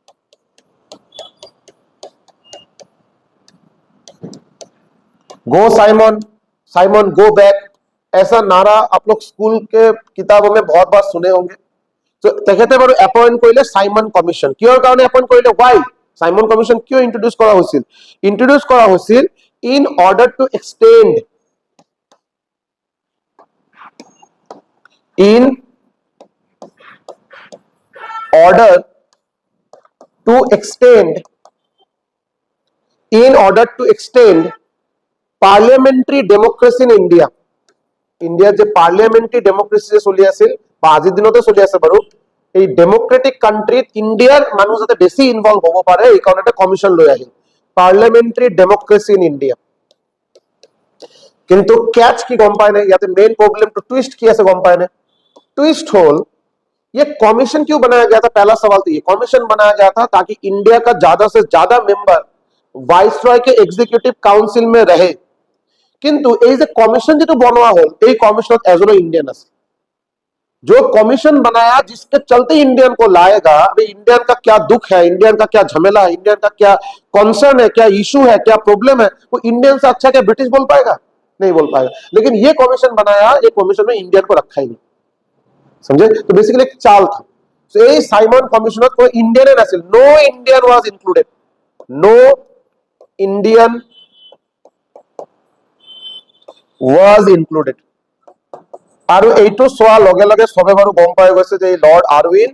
go Simon Simon go back ऐसा नारा आप लोग स्कूल के किताबों में बहुत बार सुने होंगे तो তেখেতে বাৰু अपॉइंट কৰিলে साइमन कमीशन কিয়ৰ কাৰণে अपॉइंट কৰিলে why साइमन कमीशन क्यों इंट्रोड्यूस কৰা হৈছিল in order to extend order to extend in order to extend parliamentary democracy in India. ইন্ডিয়ার যে পার্লামেন্টারি ডেমোক্রেসি যে চলি আছিল বা আজিৰ দিনতে চলি আছে বাৰু, এই ডেমোক্ৰেটিক কান্ট্রিত ইন্ডিয়ার মানুষ যাতে বেশি ইনভলভ হব পারে এই কারণে একটা কমিশন লৈ Ahil, parliamentary democracy in India. কিন্তু ক্যাচ কি গম পায় না, ইয়াতে मेन प्रॉब्लम तो ट्विस्ट की আছে গম পায় না। ट्विस्ट होल ये कमीशन क्यों बनाया गया था, पहला सवाल तो ये कमीशन बनाया गया था ताकि इंडिया का ज्यादा से ज्यादा मेंबर वाइसरॉय के एग्जीक्यूटिव काउंसिल में रहे। किंतु এই যে কমিশন যেটা বনোয়া হল এই কমিশনত এজনো इंडियन আছে, जो कमीशन बनाया जिसके चलते इंडियन को लाएगा, भाई इंडियन का क्या दुख है, इंडियन का क्या झमेला है, इंडियन का क्या कॉन्सर्न है, क्या इशू है, क्या प्रॉब्लम है, वो इंडियन से अच्छा क्या ब्रिटिश बोल पाएगा, नहीं बोल पाएगा। लेकिन ये कमीशन बनाया, ये कमीशन में इंडियन को रखा ही नहीं, समझे। तो बेसिकली एक चाल था। तो ये साइमन कमीशन को Indian national, no Indian was included, no Indian was included. और এইটো চোৱা লগে লগে সবে বাৰু গম পাই গৈছে যে लॉर्ड आर्विन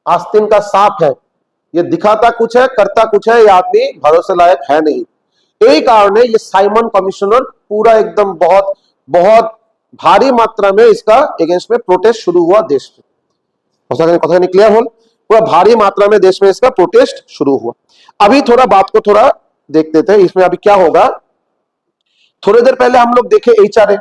आस्तीन का साफ है, ये दिखाता कुछ है करता कुछ है, ये आदमी भरोसे लायक है नहीं। यही कारण है ये साइमन कमिश्नर पूरा एकदम बहुत बहुत भारी मात्रा में इसका अगेंस्ट में प्रोटेस्ट शुरू हुआ देश में। कथा नहीं क्लियर हो, पूरा भारी मात्रा में देश में इसका प्रोटेस्ट शुरू हुआ। अभी थोड़ा बात को थोड़ा देखते थे इसमें अभी क्या होगा। थोड़ी देर पहले हम लोग देखे HRA,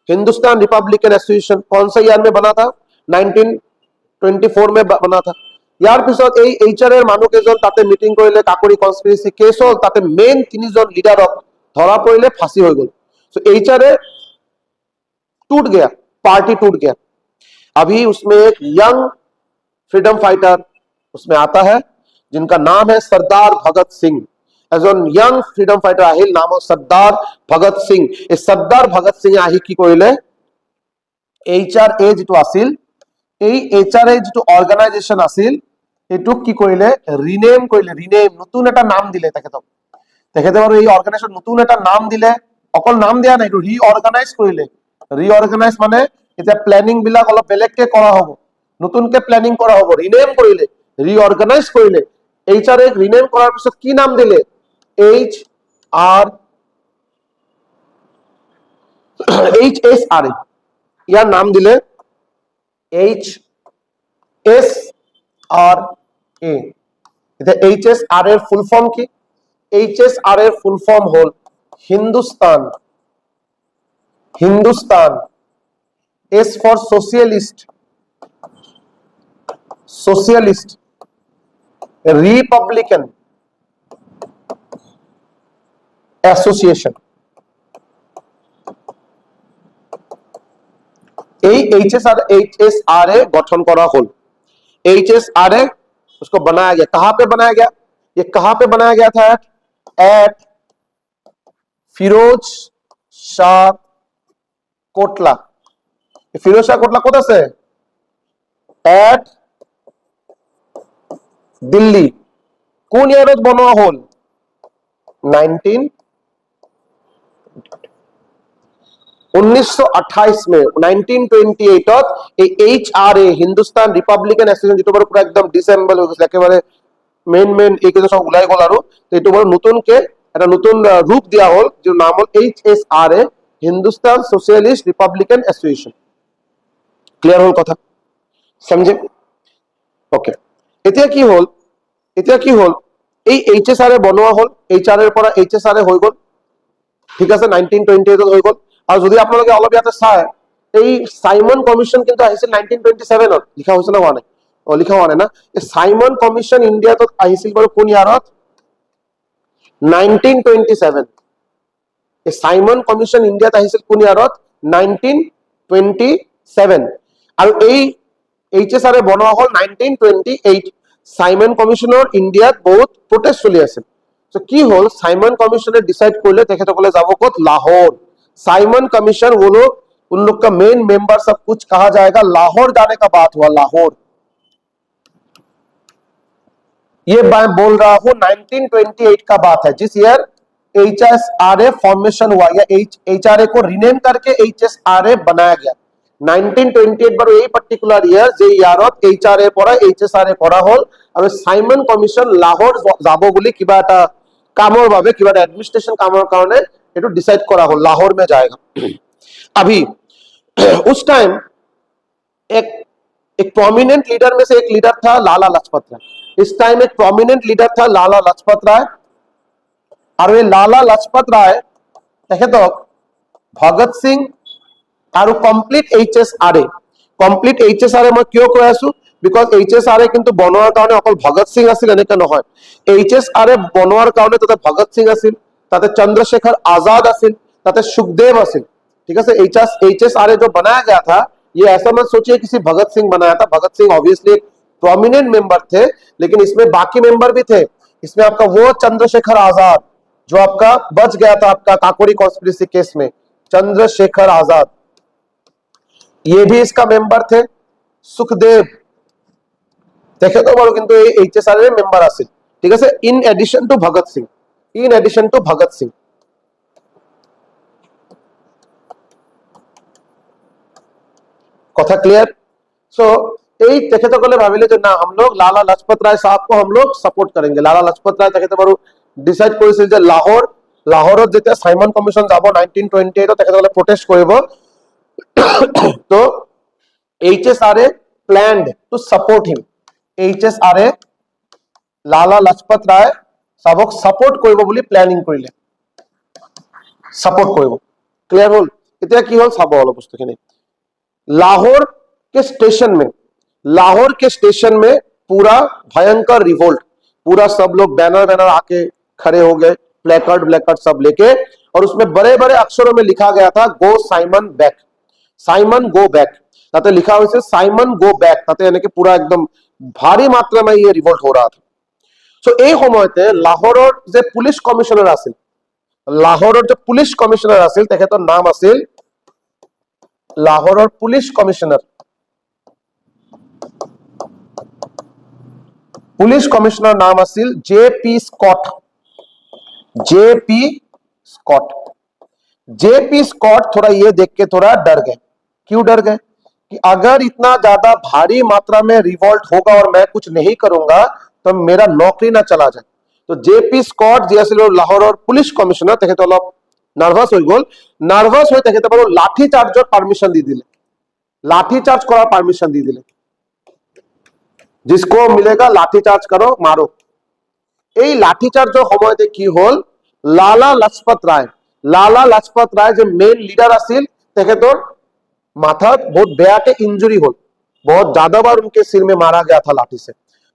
हिंदुस्तान रिपब्लिकन एसोसिएशन, कौन सा ईयर में बना था, 1924 में बना था। यार पिছত এই এইচআরএর মানুকেজন তাতে মিটিং কৰিলে, কাকৰি কনস্পিরেসি কেস হল, তাতে মেইন তিনিজন লিডারক ধরা পৰিলে, ফাঁসি হৈ গল। सो এইচআরএ टूट गया, पार्टी टूट गया। अभी उसमें एक यंग फ्रीडम फाइटर उसमें आता है जिनका नाम है सरदार भगत सिंह। এজন यंग फ्रीडम फाइटर আহিল, নাম হল सरदार भगत सिंह। এই सरदार भगत सिंह আহি কি কৰিলে, HRA যেটো আছিল, এই HRA যেটো অর্গানাইজেশন আছিল এটুক কি কৰিলে, রিনেম কৰিলে, রিনেম নতুন এটা নাম দিলে তেখেতক। তেখেতে বাৰু এই অর্গানাইজেশন নতুন এটা নাম দিলে, অকল নাম দিয়া নাই, ৰি অর্গানাইজ কৰিলে। ৰি অর্গানাইজ মানে এটা প্ল্যানিং বিলাক অলপ বেলেগকে কৰা হ'ব, নতুনকে প্ল্যানিং কৰা হ'ব, রিনেম কৰিলে, ৰি অর্গানাইজ কৰিলে। HRA রিনেম কৰাৰ পিছত কি নাম দিলে, HSRA, ইয়ার নাম দিলে HSRA। HSRA এর ফুল ফর্ম কি, HSRA এর ফুল ফর্ম হল Hindustan, Hindustan S for socialist, socialist republican association। এই HSRA गठन करा होल। HSRA उसको बनाया गया, कहां पे बनाया गया, ये कहां पे बनाया गया था, एट फिरोज शाह कोटला। फिरोज शाह कोटला कोथा से, एट दिल्ली। কোন ইয়ারত বনোয়া হল, 1928 में, 1928 HRA হিন্দুস্তান রিপাবলিকান এসোসিয়েশন যেটো পুরো একদম ডিসেম্বল হৈ গৈছে, একেবারে মেইন এইকেইটা সব ওলাই গল। আৰু এইটো বড় নতুনকে এটা নতুন রূপ দিয়া হল, যার নাম হল HSRA, Hindustan socialist Republican association. Clear হল কথা, समझे, ওকে। এতিয়া কি হল, এতিয়া কি হল, এই HSRA বনোৱা হল, HRA এর পৰা HSRA হৈ গল, ঠিক আছে, 1928 হৈ গল। আর যদি আপনাদের অলপ ইয়াতে চায়, এই সাইমন কমিশন কিন্তু আহিছিল 1927 লিখা হয়েছে না, হোৱা নাই, লিখা হোৱা নাই না। এই সাইমন কমিশন ইন্ডিয়াত আহিছিল বাৰু কোন ইয়াৰত, 1927। এই সাইমন কমিশন ইন্ডিয়াত আহিছিল কোন ইয়াৰত, 1927। আৰু এই HSRA বনোৱা হল 1928। সাইমন কমিশনৰ ইন্ডিয়াত বহুত প্রোটেস্ট চলি আছিল। তো কি হল, সাইমন কমিশনে ডিসাইড করলে তেখেতসকলে যাব কত, লাহোর। साइमन कमीशन वो लोग, उन लोग का मेन मेंबर सब कुछ कहा जाएगा, लाहौर जाने का बात हुआ, लाहौर। ये मैं बोल रहा हूं 1928 का बात है, जिस ईयर HSRA फॉर्मेशन हुआ, या HRA को रीनेम करके HSRA बनाया गया। 1928 বাৰু এই পাৰ্টিকুলাৰ ইয়াৰ যে ইয়াৰত HRA পৰা HSRA কৰা হ'ল আৰু সাইমন কমিশন লাহোৰ যাব বুলি কিবা এটা কামৰ বাবে কিবা এটা এডমিনিস্ট্রেশন কামৰ কাৰণে এটো ডিসাইড কৰা হ'ল लाहौर में जाएगा। अभी उस टाइम एक एक प्रोमिनेंट लीडर में से एक लीडर था लाला लाजपत राय। इस टाइम एक प्रोमिनेंट लीडर था लाला लाजपत राय और ये लाला लाजपत राय তেখেতক ভগত সিং আৰু কমপ্লিট HSRA মই কিয় কৈ আছো বিকজ HSRA কিন্তু বনোৱাৰ কাৰণে অকল ভগত সিং আছিল এনেকা নহয়। HSRA বনোৱাৰ কাৰণে তাতে ভগত সিং আছিল, তাতে চন্দ্रशेखर आजाद আছিল, ताते सुखदेव আছিল। ठीक है, HSRA जो बनाया गया था ये ऐसा मत सोचिए किसी भगत सिंह बनाया था। Bhagat Singh obviously prominent member थे, लेकिन इसमें बाकी मेंबर भी थे। इसमें आपका वो चंद्रशेखर आजाद जो आपका बच गया था आपका काकोरी कॉन्स्पिरेसी केस में, चंद्रशेखर आजाद ये भी इसका मेंबर थे। सुखदेव देखे तो बड़ो किंतु HSRA मेंबर आसिल। ठीक है, in addition to Bhagat Singh, कथा क्लियर। सो এই তেখেতসকলে ভাবিলে যে না हम लोग लाला लाजपत राय साहब को हम लोग सपोर्ट करेंगे। लाला लाजपत राय তেখেতে বাৰু ডিসাইড কৰিছিল যে লাহোৰত যেতিয়া সাইমন কমিশন যাব 1928 তেখেতসকলে প্ৰটেষ্ট কৰিব তো HSRA planned to support him। HSRA Lala Lajpat Rai সাহবক support কৰিব বুলি প্ল্যানিং কৰিলে, সাপোর্ট কৰিব। ক্লিয়ার হল? এতিয়া কি হল চাব অলপ বস্তুখিনি। लाहौर के स्टेशन में पूरा भयंकर रिवोल्ट, पूरा सब लोग बैनर आके खड़े हो गए, प्लेकार्ड सब लेके, और उसमें बड़े बड़े अक्षरों में लिखा गया था go Simon back, Simon go back. ताते लिखा हुआ साइमन गो बैक, ताते यानी कि पूरा एकदम भारी मात्रा में ये रिवोल्ट हो रहा था। सो এই সময়তে লাহোৰৰ যে পুলিশ কমিশনাৰ আছিল, লাহোৰৰ যে পুলিশ কমিশনাৰ আছিল তেখেতৰ নাম আছিল लाहौर पुलिस कमिश्नर नाम আছিল JP स्कॉट। थोड़ा ये देख के थोड़ा डर गए। क्यों डर गए? कि अगर इतना ज्यादा भारी मात्रा में रिवोल्ट होगा और मैं कुछ नहीं करूंगा तो मेरा नौकरी ना चला जाए। तो JP स्कॉट जी लाहौर पुलिस कमिश्नर तेखেতে অলপ নার্ভাস হয়ে গল। নার্ভাস হয়ে তেখেতে বাৰু লাঠি চার্জৰ পারমিশন দি দিলে, লাঠি চার্জ করার পারমিশন দি দিলে। जिसको मिलेगा लाठी चार्ज करो मारो। এই লাঠি চার্জৰ সময়তে কি হল, লালা লাজপত রায় যে মেইন লিডার আছিল তেখেতৰ माथा बहुत बेयाके इंजरी हो, बहुत ज्यादा बार उनके सिर में मारा गया था लाठी से,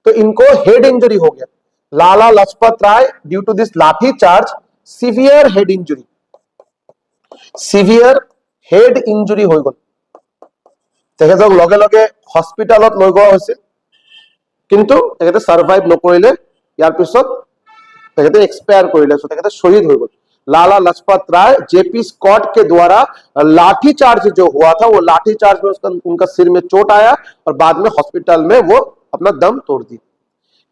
तो इनको हेड इंजरी हो गया। लाला लाजपत राय ड्यू टू दिस लाठी चार्ज सिवियर हेड इंजरी হৈ গল। তেখেতক লগে লগে হস্পিটালত লৈ যোৱা হৈছে, কিন্তু তেখেতে সার্ভাইভ নকৰিলে। ইয়াৰ পিছত তেখেতে এক্সপায়াৰ কৰিলে, তেখেতে শহীদ হৈ গল। लाला लाजपत राय JP स्कॉट के द्वारा लाठी चार्ज जो हुआ था वो लाठी चार्ज में उनका सिर में चोट आया और बाद में हॉस्पिटल में वो अपना दम तोड़ दी।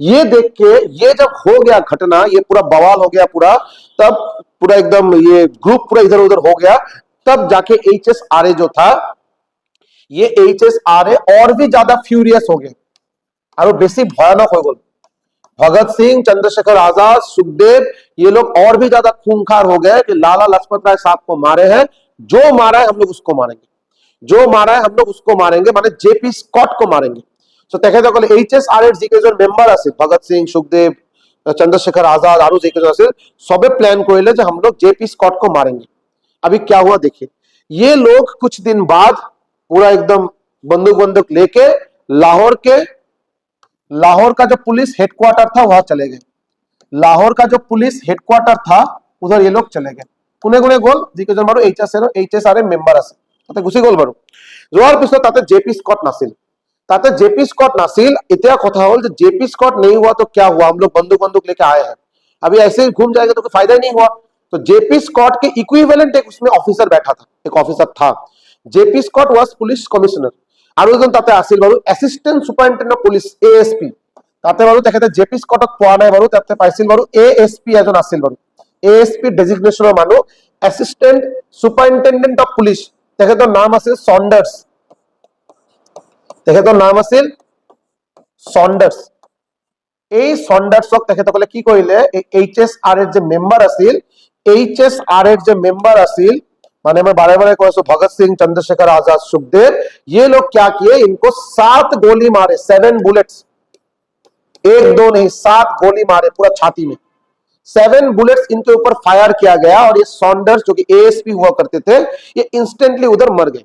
ये देख के ये जब हो गया घटना, ये पूरा बवाल हो गया पूरा, तब पूरा एकदम ये ग्रुप पूरा इधर उधर हो गया। तब जाके HSRA जो था, ये HSRA और भी ज्यादा फ्यूरियस हो गए और बेसी भयानक हो गए। भगत सिंह, चंद्रशेखर आजाद, सुखदेव ये लोग और भी ज्यादा खूंखार हो गए कि लाला लाजपत राय साहब को मारे हैं, जो मारा है हम लोग उसको मारेंगे, जो मारा है हम लोग उसको मारेंगे, माने JP स्कॉट को मारेंगे। सो तेखেতসকলে HSRA যিকেইজন মেম্বাৰ আছিল, भगत सिंह, सुखदेव, चंद्रशेखर आजाद और যিকেইজন আছিল सबे प्लान কৰিলে যে हम लोग JP स्कॉट को मारेंगे। अभी क्या हुआ देखिए, ये लोग कुछ दिन बाद पूरा एकदम बंदूक लेके लाहौर का जो पुलिस हेडक्वार्टर था वहां चले गए। लाहौर का जो पुलिस हेडक्वार्टर था उधर ये लोग चले गए। কোনে কোনে গল, যিকেইজন বাৰু HSRA মেম্বাৰ আছে তাতে গুচি গল। বাৰু যোৱাৰ পিছত তাতে JP स्कॉट नासिल, इतना कथा होल जो JP स्कॉट नहीं हुआ तो क्या हुआ, हम लोग बंदूक लेके आए हैं, अभी ऐसे ही घूम जाएगा तो कोई फायदा ही नहीं हुआ। तो JP स्कॉट के इक्विवेलेंट एक उसमें ऑफिसर बैठा था, एक ऑफिसर था। JP Scott was police commissioner और এজন তাতে আছিল বাৰু assistant superintendent of police ASP। তাতে বাৰু তেখেতে JP স্কটক পোৱা নাই বাৰু, তাতে পাইছিল বাৰু ASP এজন আছিল বাৰু, ASP ডেজিগনেশনৰ মানুহ, অ্যাসিস্ট্যান্ট সুপারিনটেন্ডেন্ট অফ পুলিশ, তেখেতৰ নাম আছিল সন্ডার্স। তেখেতৰ নাম আছিল সন্ডাৰ্ছ। এই সন্ডাৰ্ছক তেখেতসকলে কি কৰিলে, HSR এর যে মেম্বার আছিল, HSR এর যে মেম্বার আছিল, माने मैं बारे बारे कहूँ भगत सिंह, चंद्रशेखर आजाद, सुखदेव, ये लोग क्या किए, इनको 7 गोली मारे, 7 बुलेट्स, एक दो नहीं 7 गोली मारे पूरा छाती में, 7 बुलेट्स इनके ऊपर फायर किया गया। और ये सॉन्डर्स जो कि ASP हुआ करते थे, ये इंस्टेंटली उधर मर गए।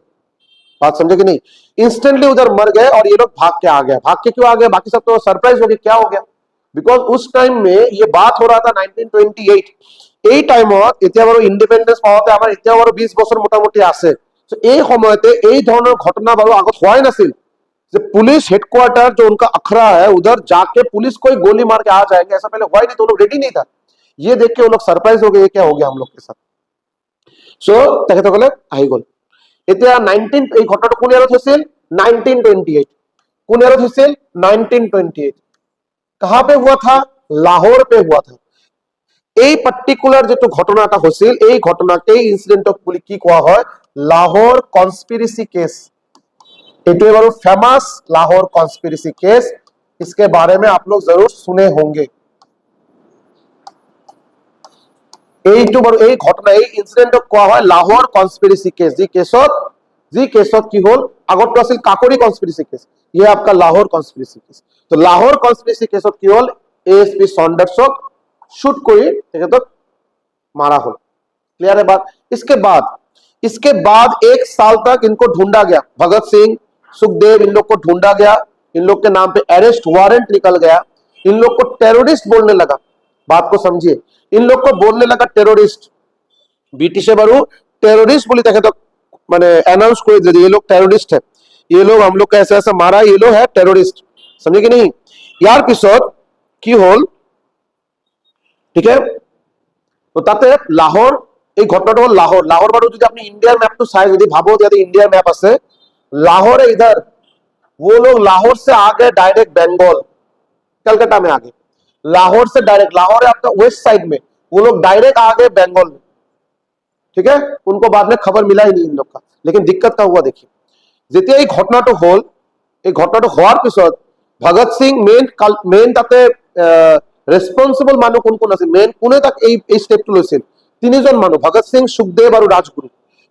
बात समझे कि नहीं, इंस्टेंटली उधर मर गए और ये लोग भाग के आ गए। भाग के क्यों आ गए, बाकी सब तो सरप्राइज हो गए क्या हो गया, बिकॉज उस टाइम में ये बात हो रहा था 1928, এই টাইমত এতিয়া বাৰু ইন্ডিপেন্ডেন্স পাওঁতে আমাৰ এতিয়া বাৰু 20 বছৰ মোটামুটি আছে। তো এই সময়তে এই ধৰণৰ ঘটনা বাৰু আগত হোৱাই नासिल। যে पुलिस हेडक्वार्टर जो उनका अखड़ा है उधर जाके पुलिस कोई गोली मार के आ जाएंगे, ऐसा पहले हुआ ही नहीं, तो लोग रेडी नहीं था। ये देख के वो लोग सरप्राइज हो गए, क्या हो गया हम लोग के साथ। सो তেখেতসকলে আহি গল। এতিয়া 19 এই ঘটনাটো কোন ইয়াৰত হৈছিল, 1928। কোন ইয়াৰত হৈছিল, 1928। कहां पे हुआ था, लाहौर पे हुआ था। এই পার্টিকুলার যেটো ঘটনাটা হৈছিল, এই ঘটনাকে ইনসিডেন্টক বলি কি কোৱা হয়, লাহোর কনস্পিরেসি केस। ये बारो फेमस लाहौर कॉन्स्पिरेसी केस, इसके बारे में आप लोग जरूर सुने होंगे। घटना इन्सिडेंटक कोৱা হয় लाहौर कॉन्स्पिरेसी केस। जी केसत की होल, আগত আছিল কাকৰি कॉन्स्पिरेसी केस, ये आपका लाहौर कॉन्स्पिरेसी केस। तो लाहौर कॉन्स्पिरेसी केसत की होल, ASP सॉन्डर्सक शूट কৰি তেখেতক मारा होल। क्लियर है बात। इसके बाद 1 साल तक इनको ढूंढा गया, भगत सिंह, सुखदेव, इन लोग को ढूंढा गया, इन लोग के नाम पे अरेस्ट वारंट निकल गया, इन लोग को टेररिस्ट बोलने लगा। बात को समझिए, इन लोग को बोलने लगा टेररिस्ट। ब्रिटिशे बारू टेररिस्ट बोली तेखेतक माने अनाउंस कर दिया, ये लोग टेररिस्ट है, ये लोग हम लोग को ऐसा ऐसा मारा, ये लोग है टेररिस्ट। समझे कि नहीं। यार पिছত की होल, ठीक है। तो ताते लाहौर এই ঘটনাটা হল লাহোর বারু যদি আপনি इंडिया मैप तो চাই, যদি ভাবো যে इंडिया मैप আছে, लाहौर है इधर, वो लोग लाहौर से आ गए डायरेक्ट बंगाल, कलकत्ता में आ गए। लाहौर से डायरेक्ट, लाहौर है आपका वेस्ट साइड में, वो लोग डायरेक्ट आ गए बंगाल में। ठीक है, उनको बाद में खबर मिला ही नहीं इन लोग का। लेकिन दिक्कत का हुआ देखिए, যেতিয়া এই ঘটনাটো হল, এই ঘটনাটো হওয়ার পিছত ভগত সিং মেইন তাতে রেসপন্সিবল মানুহ কোন কোন আছিল, মেইন কোনে তাক এই স্টেপটো লৈছিল, 3 জন মানুহ, ভগত সিং, সুখদেव আৰু ৰাজগুৰু।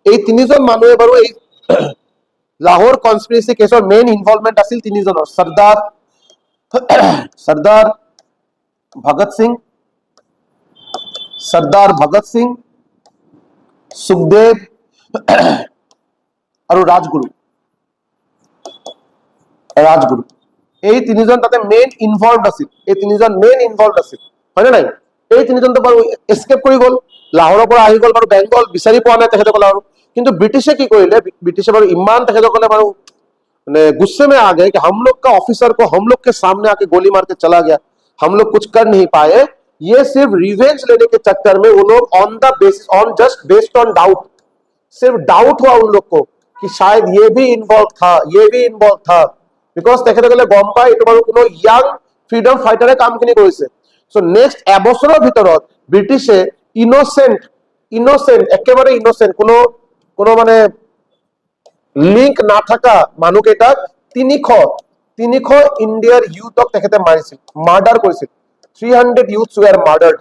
এই 3 জন মানুহে বাৰু এই लाहौर कॉन्स्पिरेसी केसर मेन इन्वॉल्वमेंट আছিল 3 জনৰ, सरदार भगत सिंह, सुखदेव और राजगुरु। এই 3 জন তাতে মেইন ইনভলভড আছিল, এই 3 জন মেইন ইনভলভড আছিল, হয়নে নাই। এই 3 জন তো বাৰু এস্কেপ কৰি গল, লাহোৰৰ পৰা আহি গল বাৰু বেংগল, বিচাৰি পোৱা নাই তেখেতসকলে। আৰু কিন্তু ব্रिटिशे की কৰিলে, ব্रिटिशे বাৰু ইমান তেখেতসকলে বাৰু মানে गुस्से में आ गए कि हम लोग का ऑफिसर को हम लोग के सामने आके गोली मार के चला गया, हम लोग कुछ कर नहीं पाए। ये सिर्फ रिवेंज लेने के चक्कर में वो लोग on the basis, on just based on doubt, सिर्फ डाउट हुआ उन लोग को कि शायद ये भी इन्वॉल्व था, बिकॉज তেখেতসকলে গম পায় এইটো বাৰু কোনো ইয়াং ফ্রিডম ফাইটারে কামখিনি কৰিছে। সো নেক্সট এবছৰৰ ভিতৰত ব্रिटिशে ইনোসেন্ট একেবারে ইনোসেন্ট, কোনো মানে লিংক না থাকা মানুহকেইটাক 300 ইন্ডিয়ার ইউথক তেখেতে মাৰিছিল, মার্ডার কৰিছিল। 300 यूथ्स वेर मर्डर्ड।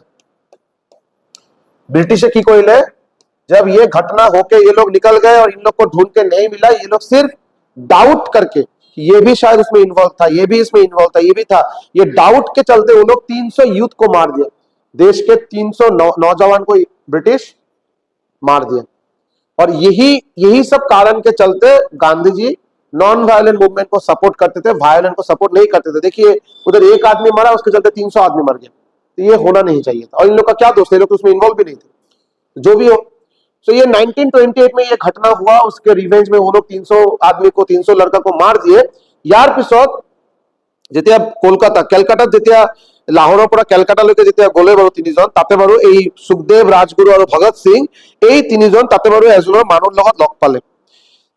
ब्रिटिशे की कोइले, जब ये घटना होके ये लोग निकल गए और इन लोग को ढूंढ के नहीं मिला, ये लोग सिर्फ डाउट करके ये भी शायद उसमें इन्वॉल्व था, ये भी इसमें इन्वॉल्व था, ये भी था, ये डाउट के चलते वो लोग 300 यूथ को मार दिया, देश के 300 नौजवान को ब्रिटिश मार दिया। और यही सब कारण के चलते Gandhi ji non violent movement को सपोर्ट करते थे, वायलेंट को सपोर्ट नहीं करते थे। देखिए उधर एक आदमी मरा, उसके चलते 300 आदमी मर गया, तो ये होना नहीं चाहिए था। और इन लोग का क्या दोष है, लोग उसमें इन्वॉल्व भी नहीं थे, जो भी हो। तो ये 1928 में ये घटना हुआ, उसके रिवेंज में वो लोग 300 आदमी को, 300 लड़का को मार दिए। यार पिছত যেতিয়া কেলকাতা যেতিয়া লাহোৰৰ পৰা কেলকাতালৈকে যেতিয়া গলে বাৰু 3 জন, তাতে বাৰু এই সুখদেव, राजगुरु और भगत सिंह, এই 3 জন তাতে বাৰু এজনৰ মানুহৰ লগত লগ পালে।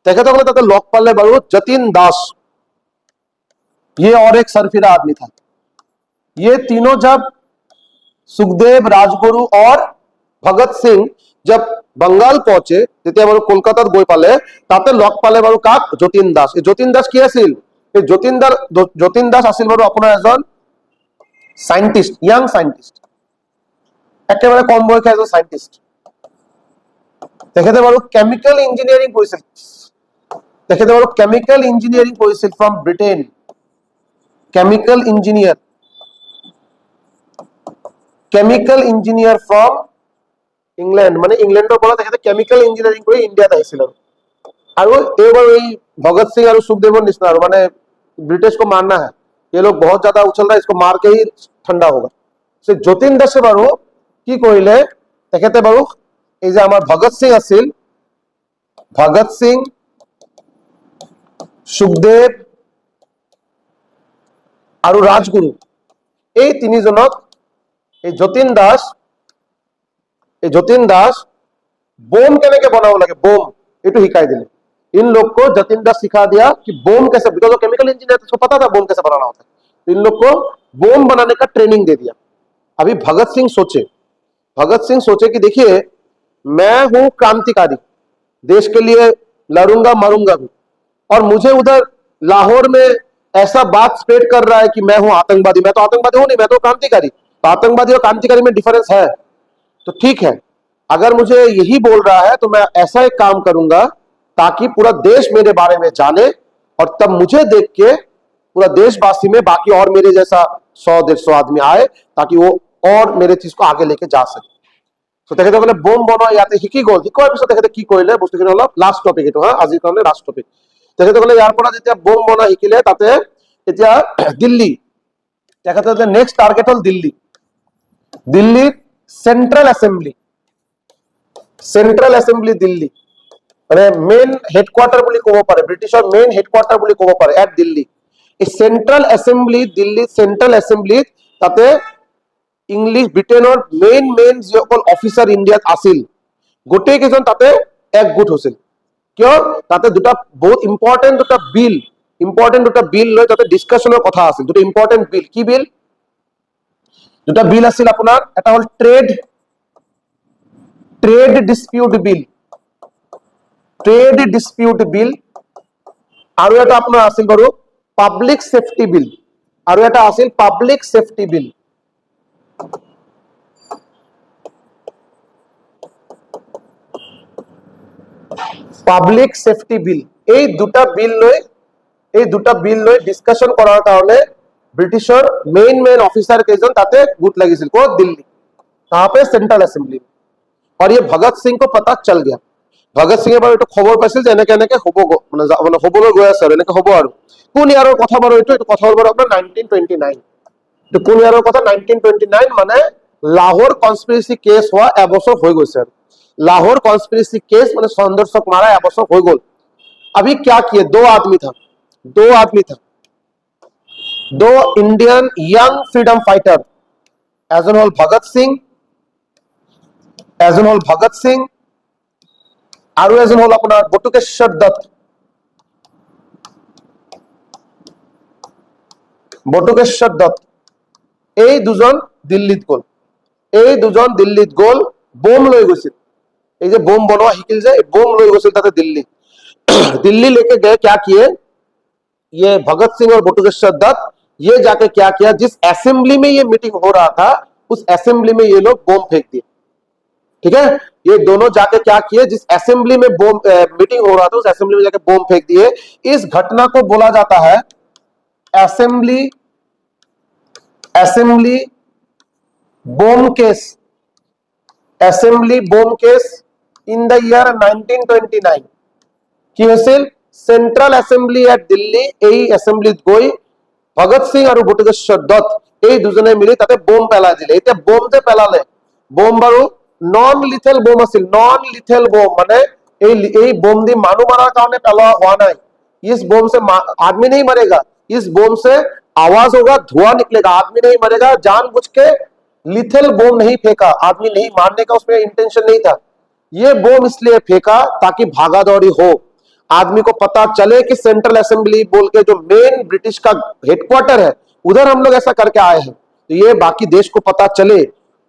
তেখেতসকলে তাতে লগ পালে বাৰু जतिन दास, ये और एक सरफिरा आदमी था। ये तीनों जब सुखदेव, राजगुरु और भगत सिंह जब बंगाल पहुंचे, যেতিয়া বাৰু কলকাতাত গৈ পালে, তাতে লগ পালে বাৰু কাক, जतिन दास। जतिन दास কি আছিল, এই যতীন দাস আছিল বাৰু আপোনাৰ এজন সাইন্টিস্ট, ইয়াং সাইন্টিস্ট, একেবাৰে কম বয়সীয়া এজন সাইন্টিস্ট। তেখেতে বাৰু কেমিকেল ইঞ্জিনিয়াৰিং কৰিছিল, from Britain, chemical engineer from England, মানে ইংলেণ্ডৰ পৰা তেখেতে কেমিকেল ইঞ্জিনিয়াৰিং কৰি ইণ্ডিয়াত আহিছিল। আৰু এই বাৰু এই ভগত সিং আৰু সুখদেৱৰ নিচিনা আৰু মানে ब्रिटिश को मारना है, ये लोग बहुत ज्यादा उछल रहा है, इसको मार के ही ठंडा होगा। যতীন দাসে বাৰু কি কৰিলে, তেখেতে বাৰু এই যে আমাৰ ভগত সিং আছিল, ভগত সিং, সুখদেৱ আৰু ৰাজগুৰু, এই তিনিজনক এই যতীন দাস बोम কেনেকে বনাব লাগে, बोम এইটো শিকাই দিলে। इन लोग को जतिन दास सिखा दिया कि बोम कैसे, बिकॉज वो केमिकल इंजीनियर तो पता था बोम कैसे बनाना होता है, तो इन लोग को बोम बनाने का ट्रेनिंग दे दिया। अभी भगत सिंह सोचे कि देखिए मैं हूं क्रांतिकारी, देश के लिए लड़ूंगा मरूंगा भी, और मुझे उधर लाहौर में ऐसा बात स्प्रेड कर रहा है कि मैं हूं आतंकवादी। मैं तो आतंकवादी हूं नहीं, मैं तो क्रांतिकारी। तो आतंकवादी और क्रांतिकारी में डिफरेंस है, तो ठीक है, अगर मुझे यही बोल रहा है तो मैं ऐसा एक काम करूंगा ताकि पूरा देश मेरे बारे में जाने, और तब मुझे देख के पूरा देशवासी में बाकी और मेरे जैसा 100-150 आदमी आए, ताकि वो और मेरे चीज को आगे लेके जा सके। तो তেখেতে বলে বোম বনোৱা ইয়াতে শিকি গ'ল, শিকোৱাৰ পিছত তেখেতে কি কৰিলে, বস্তুখিনি অলপ লাষ্ট টপিক এইটো, আজিৰ কাৰণে লাষ্ট টপিক। তেখেতে ক'লে ইয়াৰ পৰা যেতিয়া বোম বনোৱা শিকিলে, তাতে এতিয়া দিল্লী, তেখেতে নেক্সট টাৰ্গেট হ'ল দিল্লীৰ সেন্ট্ৰেল এছেম্বলি দিল্লী, মানে মেইন হেডকোয়ার্টার বুলি ক'ব পাৰে, ব্ৰিটিছৰ মেইন হেডকোয়ার্টার বুলি ক'ব পাৰে এট দিল্লী। এই সেন্ট্ৰেল এছেম্বলিত তাতে ইংলিছ ব্ৰিটেইনৰ মেইন যিসকল অফিচাৰ ইণ্ডিয়াত আছিল, গোটেই কেইজন তাতে একগোট হৈছিল। কিয়, তাতে দুটা বহুত ইম্পৰ্টেণ্ট দুটা বিল লৈ তাতে ডিছকাশ্যনৰ কথা আছিল। দুটা ইম্পৰ্টেণ্ট বিল, কি বিল? দুটা বিল আছিল আপোনাৰ, এটা হ'ল ট্ৰেড ডিস্পিউট বিল, আৰু এটা আপোনাৰ আছিল বাৰু পাব্লিক সেফটি বিল, আৰু এটা আছিল পাব্লিক সেফটি বিল। পাব্লিক সেফটি বিল, এই দুটা বিল লৈ ডিসকাশন কৰাৰ কাৰণে ব্ৰিটিছৰ মেইন অফিচাৰ কেইজন তাতে গোট লাগিছিল, ক'ত? দিল্লী, कहां पे? Central assembly. और ये भगत सिंह को पता चल गया। भगत सिंह বাৰু এইটো খবৰ পাইছিল যে এনেকে হ'ব, মানে হ'বলৈ গৈ আছে আৰু এনেকে হ'ব। আৰু কোন ইয়াৰৰ কথা বাৰু এইটো কথা হ'ল বাৰু আপোনাৰ 1929। তো কোন ইয়াৰৰ কথা? 1929, মানে লাহোর কনস্পিরেসি কেস हुआ এবছর হৈ গৈছে। আৰু लाहौर कॉन्स्पिरेसी केस মানে সন্দর চক মারা এবছর হৈ গ'ল। अभी क्या किए, दो आदमी था, दो इंडियन यंग फ्रीडम फाइटर, এজন হল ভগত সিং, আৰু এজন হল আপোনাৰ বটুকেশ্বৰ দত্ত। এই দুজন দিল্লীত গ'ল, বোম লৈ গৈছিল। এই যে বোম বনোৱা শিকিল যে, বোম লৈ গৈছিল তাতে दिल्ली लेके गए। क्या किए ये भगत सिंह और बटुकेश्वर दत्त, ये जाके क्या किया, जिस असेंबली में ये मीटिंग हो रहा था उस असेंबली में ये लोग बम फेंक दिए। ठीक है, ये दोनों जाके क्या किए, जिस असेंबली में मीटिंग हो रहा था उस असेंबली में जाके बम फेंक दिए। इस घटना को बोला जाता है assembly bomb case in the year 1929। কি হৈছিল, সেন্ট্রাল অ্যাসেম্বলি এট দিল্লী, এই অ্যাসেম্বলিত গৈ ভগত সিং আৰু বটুকেশ্বৰ দত্ত এই দুজনে মিলি তাতে বোম পেলাই দিলে। এতিয়া বোম যে পেলালে, বোম বাৰু নন লিথেল বোম আছিল, মানে এই বোম দি মানুহ মাৰাৰ কাৰণে পেলোৱা হোৱা নাই। इस बोम से आदमी नहीं मरेगा, इस बोम से आवाज होगा, धुआं निकलेगा, आदमी नहीं मरेगा। जानबूझ के लिथल बोम नहीं फेंका, आदमी नहीं मारने का उसमें इंटेंशन नहीं था। ये बोम इसलिए फेंका ताकि भागादौड़ी हो, आदमी को पता चले कि सेंट्रल असेंबली बोल के जो मेन ब्रिटिश का हेडक्वार्टर है उधर हम लोग ऐसा करके आए हैं, तो ये बाकी देश को पता चले।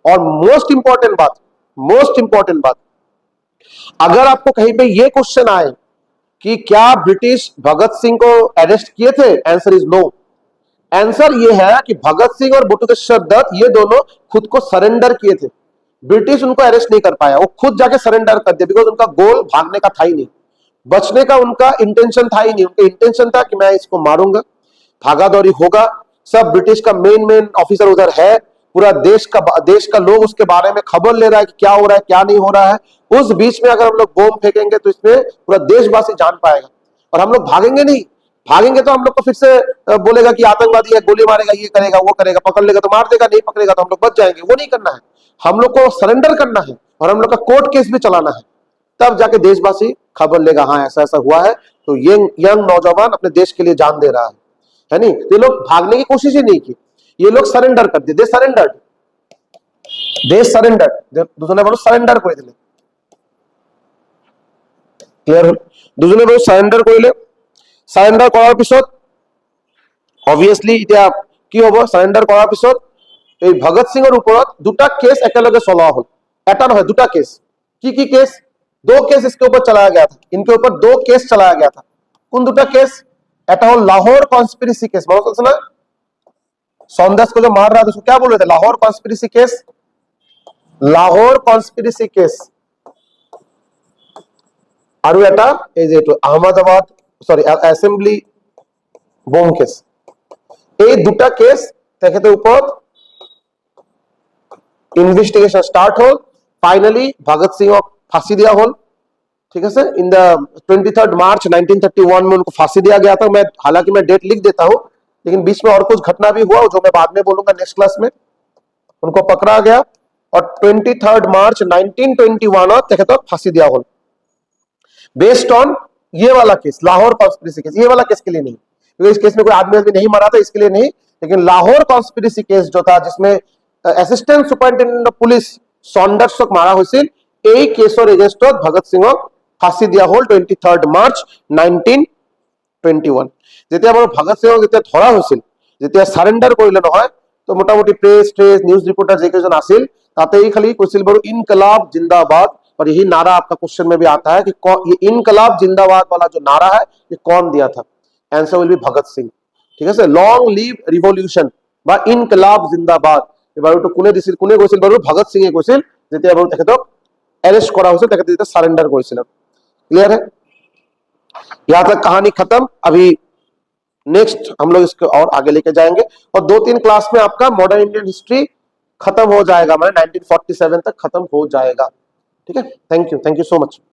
और मोस्ट इंपॉर्टेंट बात, अगर आपको कहीं पे ये क्वेश्चन आए कि क्या ब्रिटिश भगत सिंह को अरेस्ट किए थे? Answer is no. आंसर ये है कि भगत सिंह और बटुकेश्वर दत्त ये दोनों खुद को सरेंडर किए थे। ब्रिटिश उनको अरेस्ट नहीं कर पाया, वो खुद जाके सरेंडर कर दिया, बिकॉज उनका गोल भागने का था ही नहीं, बचने का उनका इंटेंशन था ही नहीं। उनका इंटेंशन था कि मैं इसको मारूंगा, भागा दौड़ी होगा, सब ब्रिटिश का मेन ऑफिसर उधर है, पूरा देश का लोग उसके बारे में खबर ले रहा है कि क्या हो रहा है क्या नहीं हो रहा है। उस बीच में अगर हम लोग बॉम्ब फेंकेंगे तो इसमें पूरा देशवासी जान पाएगा, और हम लोग भागेंगे नहीं। भागेंगे तो हम लोग को फिर से बोलेगा कि आतंकवादी है, गोली मारेगा, ये करेगा वो करेगा, पकड़ लेगा तो मार देगा, नहीं पकड़ेगा तो हम लोग बच जाएंगे। वो नहीं करना है, हम लोग को सरेंडर करना है, और हम लोग का कोर्ट केस भी चलाना है, तब जाके देशवासी खबर लेगा हाँ ऐसा ऐसा हुआ है, तो ये यंग नौजवान अपने देश के लिए जान दे रहा है नहीं। ये लोग भागने की कोशिश ही नहीं की, ये लोग सरेंडर कर दिए, दे सरेंडर, दूसरे बोलो सरेंडर করে দিলে। ক্লিয়ার হল? দুজনে बोलो सरेंडर কৰিলে। सरेंडर কৰাৰ পিছত অবভিয়াসলি এতিয়া কি হ'ব? सरेंडर কৰাৰ পিছত এই ভগত সিংৰ ওপৰত দুটা কেস একেলগে চলোৱা হল, এটা নহয় দুটা কেস। কি केस? दो केस इसके ऊपर चलाया गया था, इनके ऊपर दो केस चलाया गया था। कौन दुटा केस? এটা হল लाहौर कॉन्स्पिरेसी केस, মনে আছে না? सौंदर्य को जो मार रहा था उसको क्या बोल रहे थे? Lahore conspiracy case, Lahore conspiracy case. और এটা এই যে Ahmedabad sorry assembly bomb case, এই দুটা কেস তেখেতের উপর ইনভেস্টিগেশন স্টার্ট হল। ফাইনালি भगत सिंह को फांसी दिया हल, ठीक है। इन द 23 मार्च 1931 में उनको फांसी दिया गया था। मैं हालांकि मैं डेट लिख देता हूं, लेकिन बीच में और कुछ घटना भी हुआ जो मैं बाद में बोलूंगा नेक्स्ट क्लास में। उनको पकड़ा गया और 23 मार्च 1921 तेखतक फांसी दिया हल, बेस्ड ऑन ये वाला केस, लाहौर कॉन्स्पिरेसी केस। ये वाला केस के लिए नहीं, क्योंकि इस केस में कोई आदमी नहीं मरा था, इसके लिए नहीं। लेकिन लाहौर कॉन्स्पिरेसी केस जो था, जिसमें असिस्टेंट सुपरिटेंडेंट ऑफ पुलिस सौंदर्य मारा হৈছিল, এই কেছৰ এগেইনষ্টত ভগত সিংক ফাঁসি দিয়া হল 23 মার্চ 1921। যেতিয়া বাৰু ভগত সিংক যেতিয়া ধৰা হৈছিল, যেতিয়া সাৰেন্ডাৰ কৰিলে নহয়, তো মোটামুটি প্ৰেছ নিউজ रिपोर्टर যেকেইজন আছিল তাতেই খালি কৈছিল বাৰু ইনকলাব जिंदाबाद। और यही नारा आपका क्वेश्चन में भी आता है कि ये इनकलाब जिंदाबाद वाला जो नारा है ये कौन दिया था? Answer will be Bhagat Singh, ठीक है। लॉन्ग लिव रिवॉल्यूशन বা ইনকলাব জিন্দাবাদ এবাৰটো কোনে দিছিল? কোনে কৈছিল বাৰু? ভগত সিংহে কৈছিল, যেতিয়া বাৰু তেখেতক अरेस्ट करा হৈছিল, তেখেতে যেতিয়া সারেন্ডার করেছিল। क्लियर है? यहां तक कहानी खत्म। अभी नेक्स्ट हम लोग इसको और आगे लेके जाएंगे, और 2-3 क्लास में आपका मॉडर्न इंडियन हिस्ट्री खत्म हो जाएगा, मतलब 1947 तक खत्म हो जाएगा, ठीक है। Thank you so much.